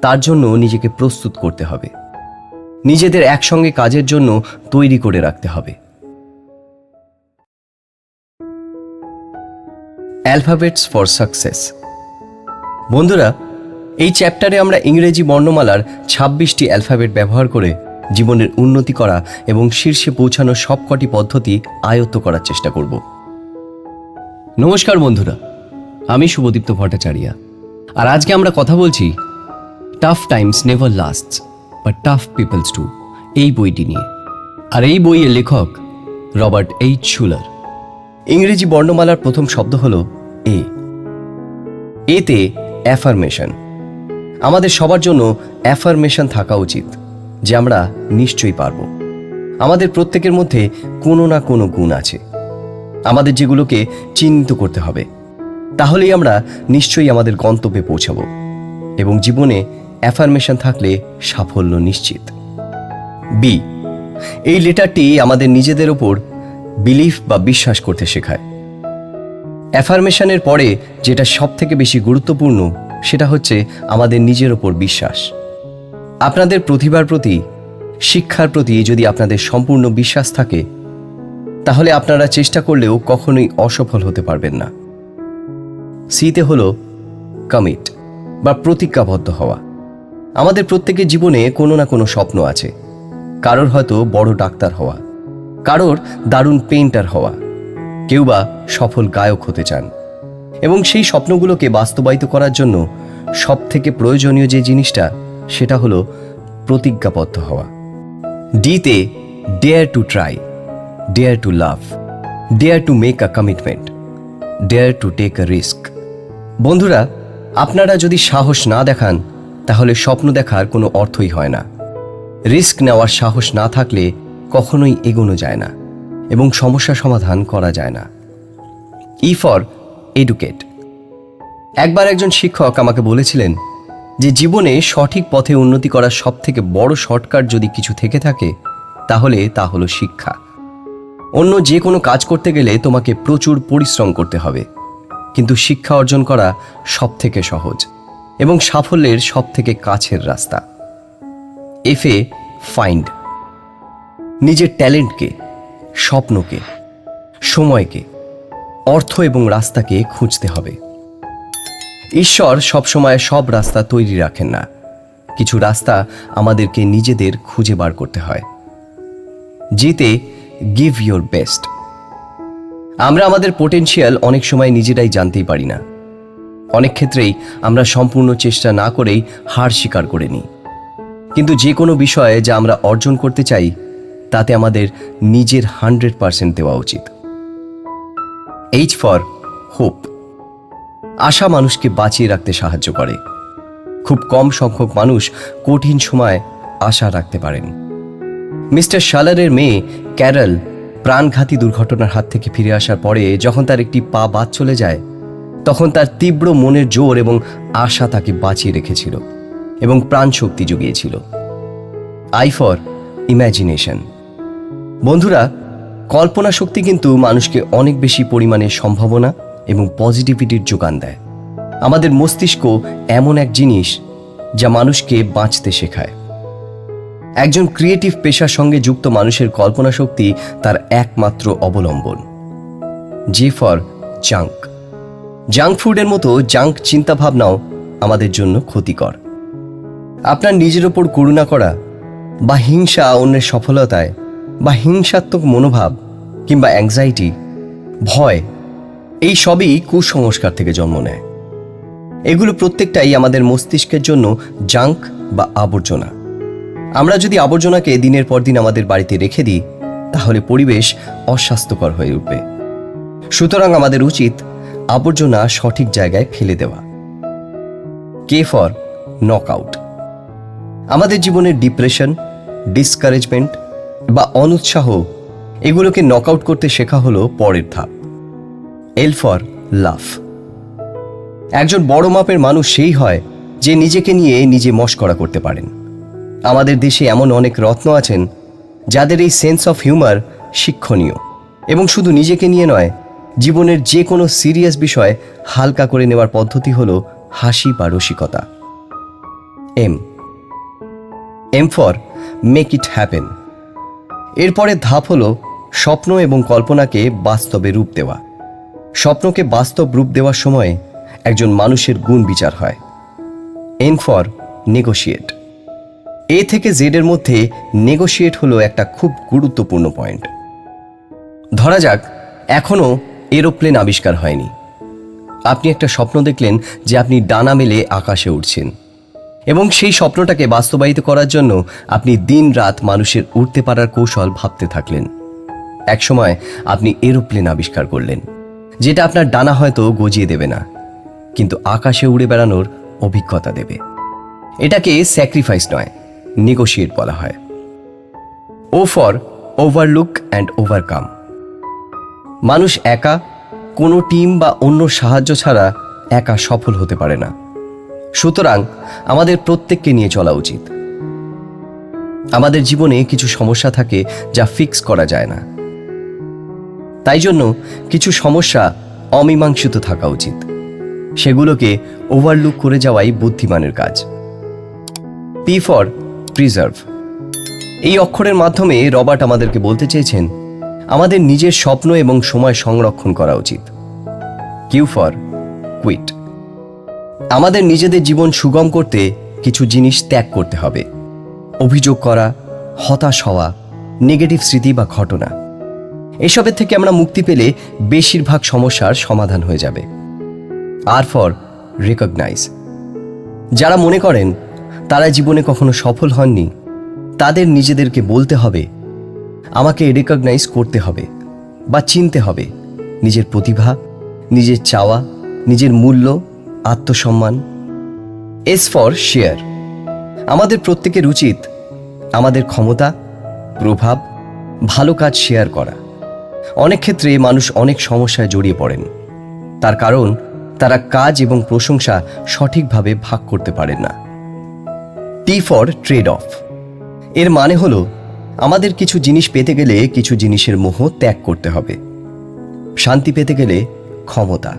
তার জন্য নিজেকে প্রস্তুত করতে হবে। নিজেদের একসঙ্গে কাজের জন্য তৈরি করে রাখতে হবে। Alphabets for success. বন্ধুরা, এই চ্যাপ্টারে আমরা ইংরেজি বর্ণমালার 26টি অ্যালফাবেট ব্যবহার করে জীবনের উন্নতি করা এবং শীর্ষে পৌঁছানোর সবকটি পদ্ধতি আয়ত্ত করার চেষ্টা করব। নমস্কার বন্ধুরা, আমি শুভদীপ্ত ভট্টাচার্য, আর আজকে আমরা কথা বলছি tough times never lasts but tough peoples do এই বইটি নিয়ে। আর এই বইয়ের লেখক রবার্ট এইচ শুলার। ইংরেজি বর্ণমালার প্রথম শব্দ হল এ। এতে অ্যাফার্মেশন। আমাদের সবার জন্য অ্যাফার্মেশন থাকা উচিত যে আমরা নিশ্চয়ই পারব। আমাদের প্রত্যেকের মধ্যে কোনো না কোনো গুণ আছে, আমাদের যেগুলোকে চিহ্নিত করতে হবে। তাহলেই আমরা নিশ্চয়ই আমাদের গন্তব্যে পৌঁছাব, এবং জীবনে অ্যাফার্মেশন থাকলে সাফল্য নিশ্চিত। বি, এই লেটারটি আমাদের নিজেদের ওপর বিলিফ বা বিশ্বাস করতে শেখায়। অ্যাফার্মেশনের পরে যেটা সব থেকে বেশি গুরুত্বপূর্ণ সেটা হচ্ছে আমাদের নিজের ওপর বিশ্বাস। আপনাদের প্রতিভার প্রতি, শিক্ষার প্রতি যদি আপনাদের সম্পূর্ণ বিশ্বাস থাকে তাহলে আপনারা চেষ্টা করলেও কখনোই অসফল হতে পারবেন না। সিতে হলো কমিট বা প্রতিজ্ঞাবদ্ধ হওয়া। আমাদের প্রত্যেকের জীবনে কোনো না কোনো স্বপ্ন আছে। কারোর হয়তো বড় ডাক্তার হওয়া, কারোর দারুণ পেইন্টার হওয়া, কেউ বা সফল গায়ক হতে চান। এবং সেই স্বপ্নগুলোকে বাস্তবায়িত করার জন্য সব থেকে প্রয়োজনীয় যে জিনিসটা সেটা হলো প্রতিজ্ঞাবদ্ধ হওয়া। ডিতে dare to try, dare to love, dare to make a commitment, dare to take a risk. বন্ধুরা, আপনারা যদি সাহস না দেখান তাহলে স্বপ্ন দেখার কোনো অর্থই হয় না। রিস্ক নেওয়ার সাহস না থাকলে কখনোই এগোনো যায় না এবং সমস্যা সমাধান করা যায় না। E for educate. একবার একজন শিক্ষক আমাকে বলেছিলেন যে জীবনে সঠিক পথে উন্নতি করার সবথেকে বড় শর্টকাট যদি কিছু থেকে থাকে তাহলে তা হলো শিক্ষা। অন্য যে কোনো কাজ করতে গেলে তোমাকে প্রচুর পরিশ্রম করতে হবে, কিন্তু শিক্ষা অর্জন করা সবথেকে সহজ এবং সাফল্যের সবথেকে কাছের রাস্তা। এফে ফাইন্ড। নিজের ট্যালেন্টকে, স্বপ্নকে, সময়কে, অর্থ এবং রাস্তাকে খুঁজতে হবে। ঈশ্বর সবসময় সব রাস্তা তৈরি রাখেন না, কিছু রাস্তা আমাদেরকে নিজেদের খুঁজে বার করতে হয়। জিতে গিভ ইয়োর বেস্ট। আমরা আমাদের পোটেনশিয়াল অনেক সময় নিজেরাই জানতেই পারি না। অনেক ক্ষেত্রেই আমরা সম্পূর্ণ চেষ্টা না করেই হার স্বীকার করে নিই। কিন্তু যে কোনো বিষয়ে যা আমরা অর্জন করতে চাই তাতে আমাদের নিজের 100% দেওয়া উচিত। H for hope. আশা মানুষকে বাঁচিয়ে রাখতে সাহায্য করে। খুব কম সংখ্যক মানুষ কঠিন সময় আশা রাখতে পারেন। মিস্টার শালারের মেয়ে ক্যারল প্রাণঘাতী দুর্ঘটনার হাত থেকে ফিরে আসার পরে যখন তার একটি পা বাদ চলে যায়, তখন তার তীব্র মনের জোর এবং আশা তাকে বাঁচিয়ে রেখেছিল এবং প্রাণশক্তি জুগিয়েছিল। Eye for imagination. বন্ধুরা, কল্পনা শক্তি কিন্তু মানুষকে অনেক বেশি পরিমাণে সম্ভাবনা এবং পজিটিভিটির যোগান দেয়। আমাদের মস্তিষ্ক এমন এক জিনিস যা মানুষকে বাঁচতে শেখায়। একজন ক্রিয়েটিভ পেশার সঙ্গে যুক্ত মানুষের কল্পনা শক্তি তার একমাত্র অবলম্বন। G for junk. জাঙ্ক ফুডের মতো জাঙ্ক চিন্তাভাবনাও আমাদের জন্য ক্ষতিকর। আপনার নিজের ওপর করুণা করা বা হিংসা অন্যের সফলতায় বা হিংসাত্মক মনোভাব কিংবা অ্যাংজাইটি, ভয়, এই সবই কুসংস্কার থেকে জন্ম নেয়। এগুলো প্রত্যেকটাই আমাদের মস্তিষ্কের জন্য জাঙ্ক বা আবর্জনা। আমরা যদি আবর্জনাকে দিনের পর দিন আমাদের বাড়িতে রেখে দিই তাহলে পরিবেশ অস্বাস্থ্যকর হয়ে উঠবে। সুতরাং আমাদের উচিত আবর্জনা সঠিক জায়গায় ফেলে দেওয়া। K for knockout. আমাদের জীবনের ডিপ্রেশন, ডিসকারেজমেন্ট বা অনুৎসাহ, এগুলোকে নকআউট করতে শেখা হলো পরের ধাপ। এল ফর লাভ। একজন বড় মাপের মানুষ সেই হয় যে নিজেকে নিয়ে নিজে মশকরা করতে পারেন। আমাদের দেশে এমন অনেক রত্ন আছেন যাদের এই সেন্স অফ হিউমার শিক্ষণীয় এবং শুধু নিজেকে নিয়ে নয়, জীবনের যে কোনো সিরিয়াস বিষয় হালকা করে নেওয়ার পদ্ধতি হলো হাসি বা রসিকতা। M for make it happen. এরপরের ধাপ হলো স্বপ্ন এবং কল্পনাকে বাস্তবে রূপ দেওয়া। স্বপ্নকে বাস্তব রূপ দেওয়ার সময় একজন মানুষের গুণ বিচার হয়। N for negotiate. এ থেকে জেডের মধ্যে নেগোশিয়েট হলো একটা খুব গুরুত্বপূর্ণ পয়েন্ট। ধরা যাক এখনো এরোপ্লেন আবিষ্কার হয়নি। আপনি একটা স্বপ্ন দেখলেন যে আপনি ডানা মেলে আকাশে উঠছেন এবং সেই স্বপ্নটাকে বাস্তবায়িত করার জন্য আপনি দিন রাত মানুষের উঠতে পারার কৌশল ভাবতে থাকলেন। একসময় আপনি এরোপ্লেন আবিষ্কার করলেন, যেটা আপনার ডানা হয়তো গজিয়ে দেবে না, কিন্তু আকাশে উড়ে বেড়ানোর অভিজ্ঞতা দেবে। এটাকে স্যাক্রিফাইস নয়, নেগোশিয়েট বলা হয়। O for overlook and overcome. মানুষ একা, কোনো টিম বা অন্য সাহায্য ছাড়া একা সফল হতে পারে না। সুতরাং আমাদের প্রত্যেককে নিয়ে চলা উচিত। আমাদের জীবনে কিছু সমস্যা থাকে যা ফিক্স করা যায় না, তাই জন্য কিছু সমস্যা অমীমাংসিত থাকা উচিত। সেগুলোকে ওভারলুক করে যাওয়াই বুদ্ধিমানের কাজ। P for preserve. এই অক্ষরের মাধ্যমে রবার্ট আমাদেরকে বলতে চেয়েছেন আমাদের নিজের স্বপ্ন এবং সময় সংরক্ষণ করা উচিত। Q for quit. আমাদের নিজেদের জীবন সুগম করতে কিছু জিনিস ত্যাগ করতে হবে। অভিযোগ করা, হতাশ হওয়া, নেগেটিভ স্মৃতি বা ঘটনা, এসবের থেকে আমরা মুক্তি পেলে বেশিরভাগ সমস্যার সমাধান হয়ে যাবে। আর ফর রেকগনাইজ। যারা মনে করেন তারা জীবনে কখনো সফল হননি, তাদের নিজেদেরকে বলতে হবে আমাকে রেকগনাইজ করতে হবে বা চিনতে হবে নিজের প্রতিভা, নিজের চাওয়া, নিজের মূল্য, আত্মসম্মান। S for share. আমাদের প্রত্যেকের উচিত আমাদের ক্ষমতা, প্রভাব, ভালো কাজ শেয়ার করা। অনেক ক্ষেত্রে মানুষ অনেক সমস্যায় জড়িয়ে পড়েন, তার কারণ তারা কাজ এবং প্রশংসা সঠিকভাবে ভাগ করতে পারেন না। T for trade of. এর মানে হলো আমাদের কিছু জিনিস পেতে গেলে কিছু জিনিসের মোহ ত্যাগ করতে হবে। শান্তি পেতে গেলে ক্ষমতা,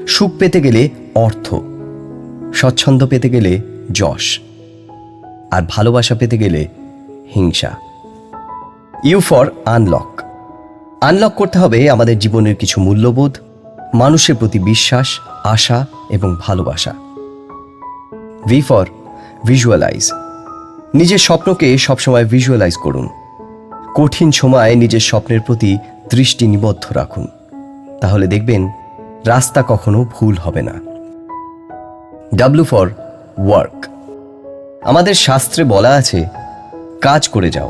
সুখ পেতে গেলে অর্থ, স্বচ্ছন্দ পেতে গেলে যশ, আর ভালোবাসা পেতে গেলে হিংসা। You for unlock. আনলক করতে হবে আমাদের জীবনের কিছু মূল্যবোধ, মানুষের প্রতি বিশ্বাস, আশা এবং ভালোবাসা। V for visualise. নিজের স্বপ্নকে সবসময় ভিজুয়ালাইজ করুন। কঠিন সময়ে নিজের স্বপ্নের প্রতি দৃষ্টি নিবদ্ধ রাখুন, তাহলে দেখবেন রাস্তা কখনো ভুল হবে না। W for work. আমাদের শাস্ত্রে বলা আছে, কাজ করে যাও,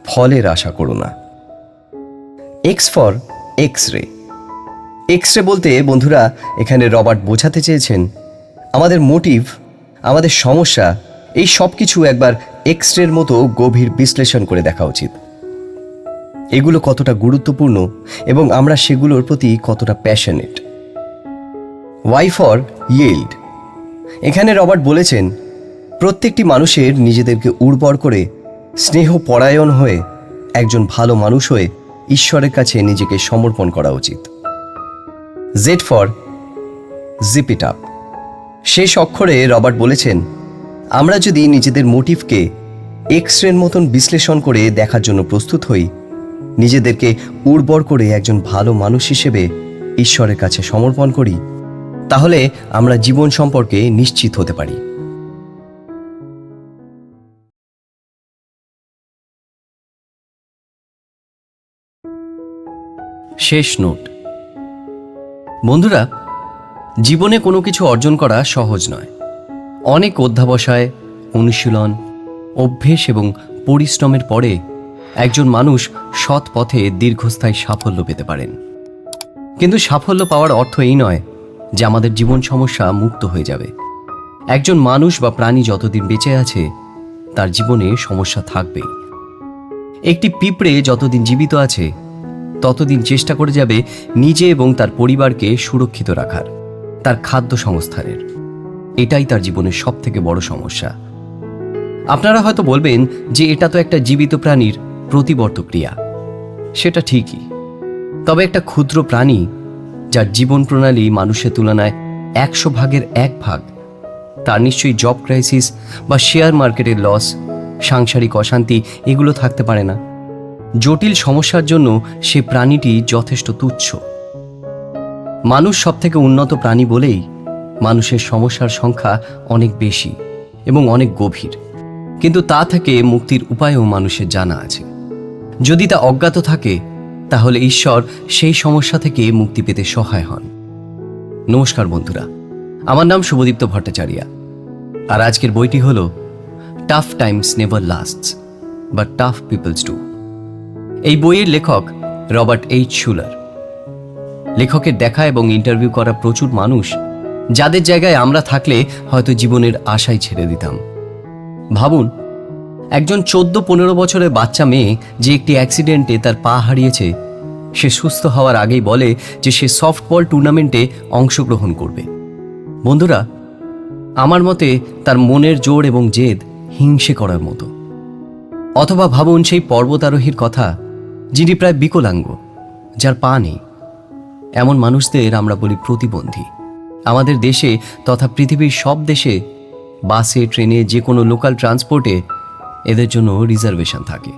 ফলের আশা করো না। X for X ray. X ray বলতে বন্ধুরা এখানে রবার্ট বোঝাতে চেয়েছেন আমাদের মোটিভ, আমাদের সমস্যা, এই সব কিছু একবার এক্স রের মতো গভীর বিশ্লেষণ করে দেখা উচিত। এগুলো কতটা গুরুত্বপূর্ণ এবং আমরা সেগুলোর প্রতি কতটা প্যাশনেট। Y for yield. এখানে রবার্ট বলেছেন প্রত্যেকটি মানুষের নিজেদেরকে উর্বর করে স্নেহ পরায়ণ হয়ে একজন ভালো মানুষ হয়ে ঈশ্বরের কাছে নিজেকে সমর্পণ করা উচিত। Z for zip it up. শেষ অক্ষরে রবার্ট বলেছেন আমরা যদি নিজেদের মোটিভকে এক্স রের মতন বিশ্লেষণ করে দেখার জন্য প্রস্তুত হই, নিজেদেরকে উর্বর করে একজন ভালো মানুষ হিসেবে ঈশ্বরের কাছে সমর্পণ করি, তাহলে আমরা জীবন সম্পর্কে নিশ্চিত হতে পারি। শেষ নোট। বন্ধুরা, জীবনে কোনো কিছু অর্জন করা সহজ নয়। অনেক অধ্যাবসায়, অনুশীলন, অভ্যেস এবং পরিশ্রমের পরে একজন মানুষ সৎ পথে দীর্ঘস্থায়ী সাফল্য পেতে পারেন। কিন্তু সাফল্য পাওয়ার অর্থ এই নয় যে আমাদের জীবন সমস্যা মুক্ত হয়ে যাবে। একজন মানুষ বা প্রাণী যতদিন বেঁচে আছে তার জীবনে সমস্যা থাকবেই। একটি পিঁপড়ে যতদিন জীবিত আছে ততদিন চেষ্টা করে যাবে নিজে এবং তার পরিবারকে সুরক্ষিত রাখার, তার খাদ্য সংস্থানের। এটাই তার জীবনের সবথেকে বড় সমস্যা। আপনারা হয়তো বলবেন যে এটা তো একটা জীবিত প্রাণীর প্রতিবর্ত ক্রিয়া। সেটা ঠিকই, তবে একটা ক্ষুদ্র প্রাণী যার জীবন প্রণালী মানুষের তুলনায় 100 ভাগের 1 ভাগ, তার নিশ্চয়ই জব ক্রাইসিস বা শেয়ার মার্কেটের লস, সাংসারিক অশান্তি এগুলো থাকতে পারে না। জটিল সমস্যার জন্য সে প্রাণীটি যথেষ্ট তুচ্ছ। মানুষ সবথেকে উন্নত প্রাণী বলেই মানুষের সমস্যার সংখ্যা অনেক বেশি এবং অনেক গভীর, কিন্তু তা থেকে মুক্তির উপায়ও মানুষের জানা আছে। যদি তা অজ্ঞাত থাকে তাহলে ঈশ্বর সেই সমস্যা থেকে মুক্তি পেতে সহায় হন। নমস্কার বন্ধুরা, আমার নাম শুভদীপ্ত ভট্টাচার্য, আর আজকের বইটি হল tough times never lasts but tough peoples do. এই বইয়ের লেখক রবার্ট এইচ শুলার। লেখকের দেখা এবং ইন্টারভিউ করা প্রচুর মানুষ যাদের জায়গায় আমরা থাকলে হয়তো জীবনের আশাই ছেড়ে দিতাম। ভাবুন, একজন 14-15 বছরের বাচ্চা মেয়ে যে একটি অ্যাক্সিডেন্টে তার পা হারিয়েছে, সে সুস্থ হওয়ার আগেই বলে যে সে সফটবল টুর্নামেন্টে অংশগ্রহণ করবে। বন্ধুরা, আমার মতে তার মনের জোর এবং জেদ হিংসে করার মতো। অথবা ভাবুন সেই পর্বতারোহীর কথা যিনি প্রায় বিকলাঙ্গ, যার পা নেই। এমন মানুষদের আমরা বলি প্রতিবন্ধী। আমাদের দেশে তথা পৃথিবীর সব দেশে বাসে, ট্রেনে, যে কোনো লোকাল ট্রান্সপোর্টে এদের জন্য রিজার্ভেশন থাকে।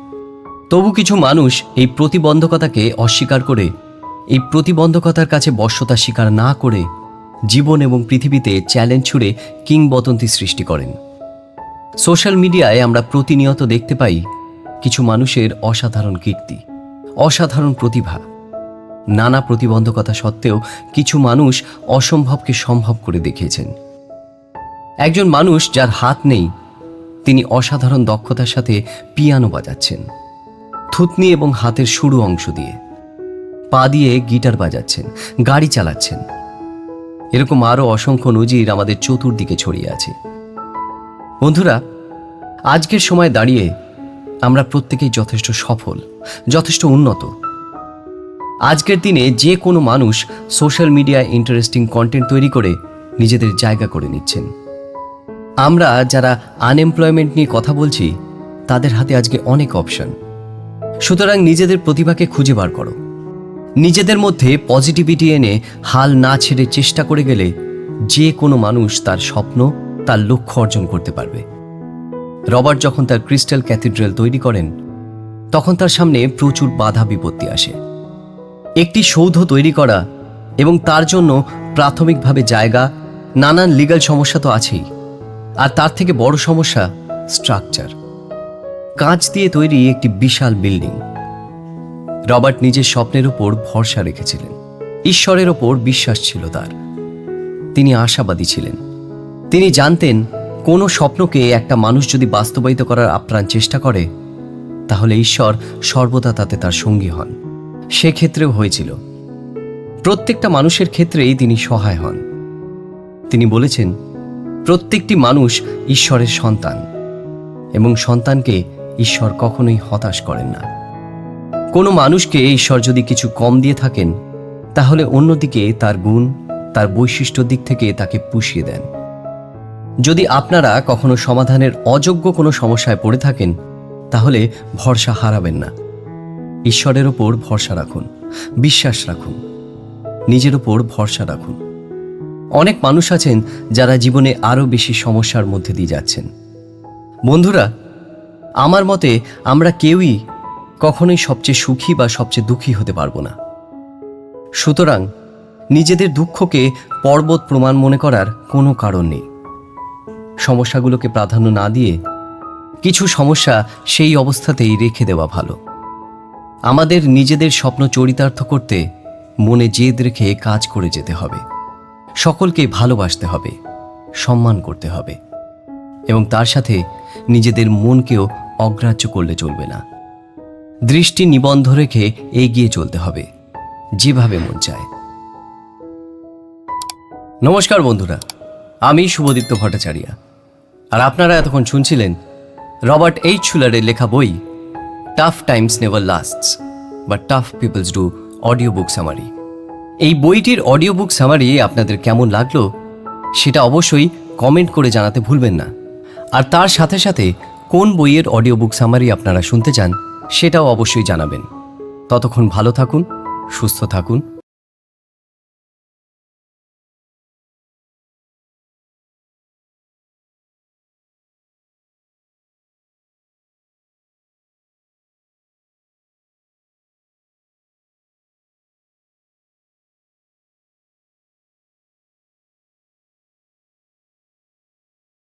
তবু কিছু মানুষ এই প্রতিবন্ধকতাকে অস্বীকার করে, এই প্রতিবন্ধকতার কাছে বশ্যতা স্বীকার না করে জীবন এবং পৃথিবীতে চ্যালেঞ্জ ছুড়ে কিংবদন্তি সৃষ্টি করেন। সোশ্যাল মিডিয়ায় আমরা প্রতিনিয়ত দেখতে পাই কিছু মানুষের অসাধারণ কীর্তি, অসাধারণ প্রতিভা। নানা প্রতিবন্ধকতা সত্ত্বেও কিছু মানুষ অসম্ভবকে সম্ভব করে দেখিয়েছেন। একজন মানুষ যার হাত নেই, তিনি অসাধারণ দক্ষতার সাথে পিয়ানো বাজাচ্ছেন, থুতনি এবং হাতের শুরু অংশ দিয়ে। পা দিয়ে গিটার বাজাচ্ছেন, গাড়ি চালাচ্ছেন। এরকম আরও অসংখ্য নজির আমাদের চতুর্দিকে ছড়িয়ে আছে। বন্ধুরা, আজকের সময় দাঁড়িয়ে আমরা প্রত্যেকেই যথেষ্ট সফল, যথেষ্ট উন্নত। আজকের দিনে যে কোনো মানুষ সোশ্যাল মিডিয়ায় ইন্টারেস্টিং কন্টেন্ট তৈরি করে নিজেদের জায়গা করে নিচ্ছেন। আমরা যারা আনএমপ্লয়মেন্ট নিয়ে কথা বলছি, তাদের হাতে আজকে অনেক অপশন। সুতরাং নিজেদের প্রতিভাকে খুঁজে বার করো, নিজেদের মধ্যে পজিটিভিটি এনে হাল না ছেড়ে চেষ্টা করে গেলে যে কোনো মানুষ তার স্বপ্ন, তার লক্ষ্য অর্জন করতে পারবে। রবার্ট যখন তার ক্রিস্টাল ক্যাথিড্রাল তৈরি করেন, তখন তার সামনে প্রচুর বাধা বিপত্তি আসে। একটি সৌধ তৈরি করা এবং তার জন্য প্রাথমিকভাবে জায়গা, নানান লিগ্যাল সমস্যা তো আছেই, আর তার থেকে বড় সমস্যা স্ট্রাকচার। কাঁচ দিয়ে তৈরি একটি বিশাল বিল্ডিং। রবার্ট নিজের স্বপ্নের উপর ভরসা রেখেছিলেন, ঈশ্বরের ওপর বিশ্বাস ছিল তার। তিনি আশাবাদী ছিলেন। তিনি জানতেন কোনো স্বপ্নকে একটা মানুষ যদি বাস্তবায়িত করার আপ্রাণ চেষ্টা করে, তাহলে ঈশ্বর সর্বদা তাতে তার সঙ্গী হন। সেক্ষেত্রেও হয়েছিল। প্রত্যেকটা মানুষের ক্ষেত্রেই তিনি সহায় হন। তিনি বলেছেন, প্রত্যেকটি মানুষ ঈশ্বরের সন্তান এবং সন্তানকে ঈশ্বর কখনোই হতাশ করেন না। কোনো মানুষকে ঈশ্বর যদি কিছু কম দিয়ে থাকেন, তাহলে অন্যদিকে তার গুণ, তার বৈশিষ্ট্য দিক থেকে তাকে পুষিয়ে দেন। যদি আপনারা কখনো সমাধানের অযোগ্য কোনো সমস্যায় পড়ে থাকেন, তাহলে ভরসা হারাবেন না। ঈশ্বরের ওপর ভরসা রাখুন, বিশ্বাস রাখুন, নিজের ওপর ভরসা রাখুন। অনেক মানুষ আছেন যারা জীবনে আরও বেশি সমস্যার মধ্যে দিয়ে যাচ্ছেন। বন্ধুরা, আমার মতে আমরা কেউই কখনোই সবচেয়ে সুখী বা সবচেয়ে দুঃখী হতে পারবো না। সুতরাং নিজেদের দুঃখকে পর্বত প্রমাণ মনে করার কোনো কারণ নেই। সমস্যাগুলোকে প্রাধান্য না দিয়ে কিছু সমস্যা সেই অবস্থাতেই রেখে দেওয়া ভালো। আমাদের নিজেদের স্বপ্ন চরিতার্থ করতে মনে জেদ রেখে কাজ করে যেতে হবে। সকলকে ভালোবাসতে হবে, সম্মান করতে হবে এবং তার সাথে নিজেদের মনকেও অগ্রাহ্য করলে চলবে না। দৃষ্টি নিবন্ধ রেখে এগিয়ে চলতে হবে, যেভাবে মন চায়। নমস্কার বন্ধুরা, আমি শুভদীপ্ত ভট্টাচার্য, আর আপনারা এতক্ষণ শুনছিলেন রবার্ট এইচ শুলারের লেখা বই টাফ টাইমস নেভার লাস্টস বা tough peoples do audio book summary. এই বইটির অডিও বুক সামারি আপনাদের কেমন লাগলো সেটা অবশ্যই কমেন্ট করে জানাতে ভুলবেন না। আর তার সাথে সাথে কোন বইয়ের অডিও বুক সামারি আপনারা শুনতে চান সেটাও অবশ্যই জানাবেন। ততক্ষণ ভালো থাকুন, সুস্থ থাকুন,